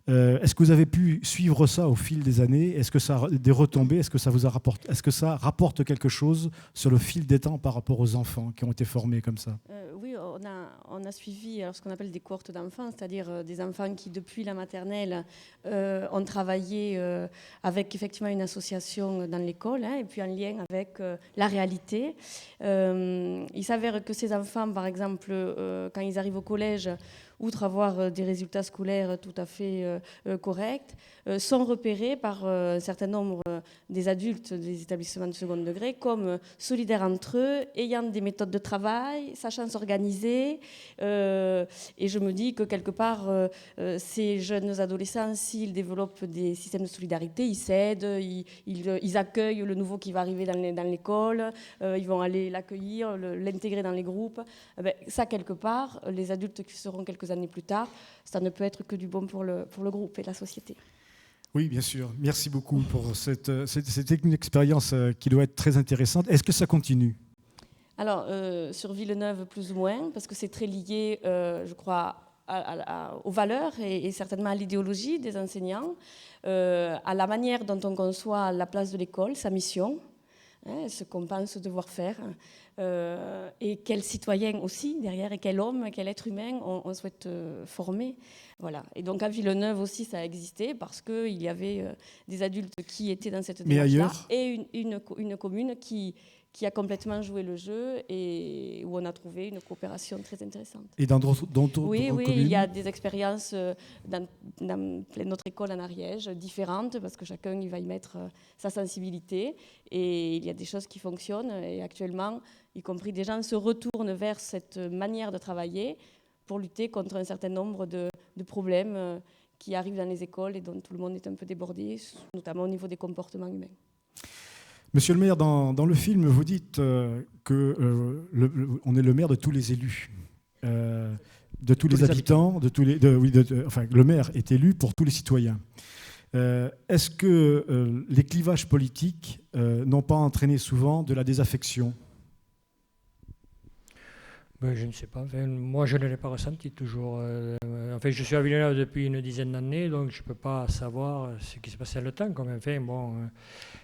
est-ce que vous avez pu suivre ça au fil des années? Est-ce que ça a des retombées? Est-ce que ça rapporte quelque chose sur le fil des temps par rapport aux enfants qui ont été formés comme ça? Oui, on a suivi ce qu'on appelle des cohortes d'enfants, c'est-à-dire des enfants qui, depuis la maternelle, ont travaillé avec effectivement une association dans l'école, et puis en lien avec la réalité. Il s'avère que ces enfants, par exemple, quand ils arrivent au collège outre avoir des résultats scolaires tout à fait corrects, sont repérés par un certain nombre des adultes des établissements de second degré comme solidaires entre eux, ayant des méthodes de travail, sachant s'organiser. Et je me dis que quelque part, ces jeunes adolescents, s'ils développent des systèmes de solidarité, ils s'aident, ils accueillent le nouveau qui va arriver dans l'école, ils vont aller l'accueillir, l'intégrer dans les groupes. Ça, quelque part, les adultes qui seront quelques années plus tard, ça ne peut être que du bon pour le groupe et la société. Oui, bien sûr. Merci beaucoup pour cette une expérience qui doit être très intéressante. Est-ce que ça continue ? Alors, sur Villeneuve, plus ou moins, parce que c'est très lié, je crois, aux valeurs et certainement à l'idéologie des enseignants, à la manière dont on conçoit la place de l'école, sa mission, ce qu'on pense devoir faire, et quel citoyen aussi derrière, et quel homme, quel être humain on souhaite former. Voilà. Et donc à Villeneuve aussi ça a existé parce qu'il y avait des adultes qui étaient dans cette démarche-là et une commune qui a complètement joué le jeu et où on a trouvé une coopération très intéressante. Et dans d'autres oui, communes ? Il y a des expériences dans notre école en Ariège, différentes, parce que chacun il va y mettre sa sensibilité. Et il y a des choses qui fonctionnent. Et actuellement, y compris des gens se retournent vers cette manière de travailler pour lutter contre un certain nombre de problèmes qui arrivent dans les écoles et dont tout le monde est un peu débordé, notamment au niveau des comportements humains. Monsieur le maire, dans le film, vous dites qu'on est le maire de tous les élus, de tous les habitants, le maire est élu pour tous les citoyens. Est-ce que les clivages politiques n'ont pas entraîné souvent de la désaffection ? Je ne sais pas. Enfin, moi, je ne l'ai pas ressenti toujours. Je suis à Villeneuve depuis une dizaine d'années, donc je ne peux pas savoir ce qui se passait à le temps.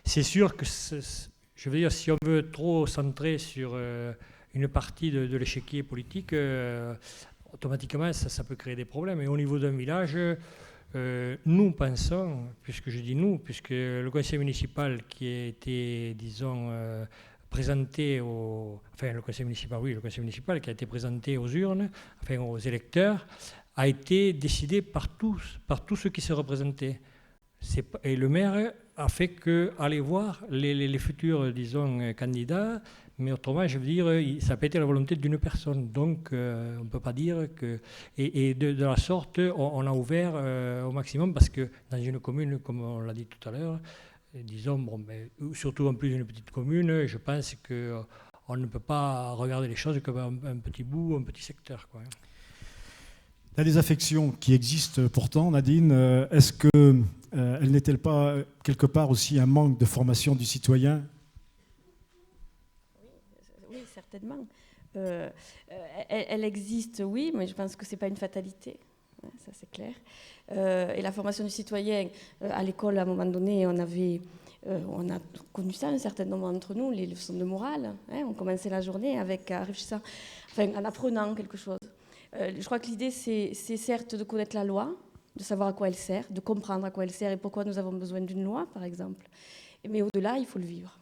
C'est sûr que, je veux dire, si on veut trop centrer sur une partie de l'échiquier politique, automatiquement, ça peut créer des problèmes. Et au niveau d'un village, nous pensons, puisque je dis nous, puisque le conseil municipal qui a été, disons, présenté le conseil municipal qui a été présenté aux urnes, aux électeurs, a été décidé par tous ceux qui se représentaient. Et le maire a fait qu'aller voir les futurs, disons, candidats, mais autrement, je veux dire, ça n'a pas été la volonté d'une personne. Donc, on ne peut pas dire que... Et de la sorte, on a ouvert au maximum, parce que dans une commune, comme on l'a dit tout à l'heure, disons, surtout en plus d'une petite commune, je pense qu'on ne peut pas regarder les choses comme un petit bout, un petit secteur, quoi. La désaffection qui existe pourtant, Nadine, est-ce qu'elle n'est-elle pas quelque part aussi un manque de formation du citoyen ? Oui, certainement. Elle existe, oui, mais je pense que ce n'est pas une fatalité. Ça c'est clair. Et la formation du citoyen, à l'école, à un moment donné, on a connu ça, un certain nombre d'entre nous, les leçons de morale. On commençait la journée en apprenant quelque chose. Je crois que l'idée, c'est certes de connaître la loi, de savoir à quoi elle sert, de comprendre à quoi elle sert et pourquoi nous avons besoin d'une loi, par exemple. Mais au-delà, il faut le vivre.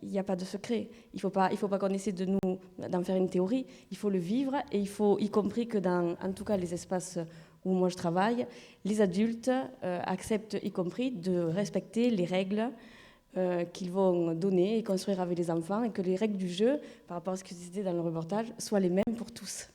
Il n'y a pas de secret. Il ne faut pas qu'on essaie d'en faire une théorie. Il faut le vivre et il faut, y compris que dans, en tout cas, les espaces où moi je travaille, les adultes acceptent, y compris, de respecter les règles qu'ils vont donner et construire avec les enfants et que les règles du jeu, par rapport à ce que c'était dans le reportage, soient les mêmes pour tous.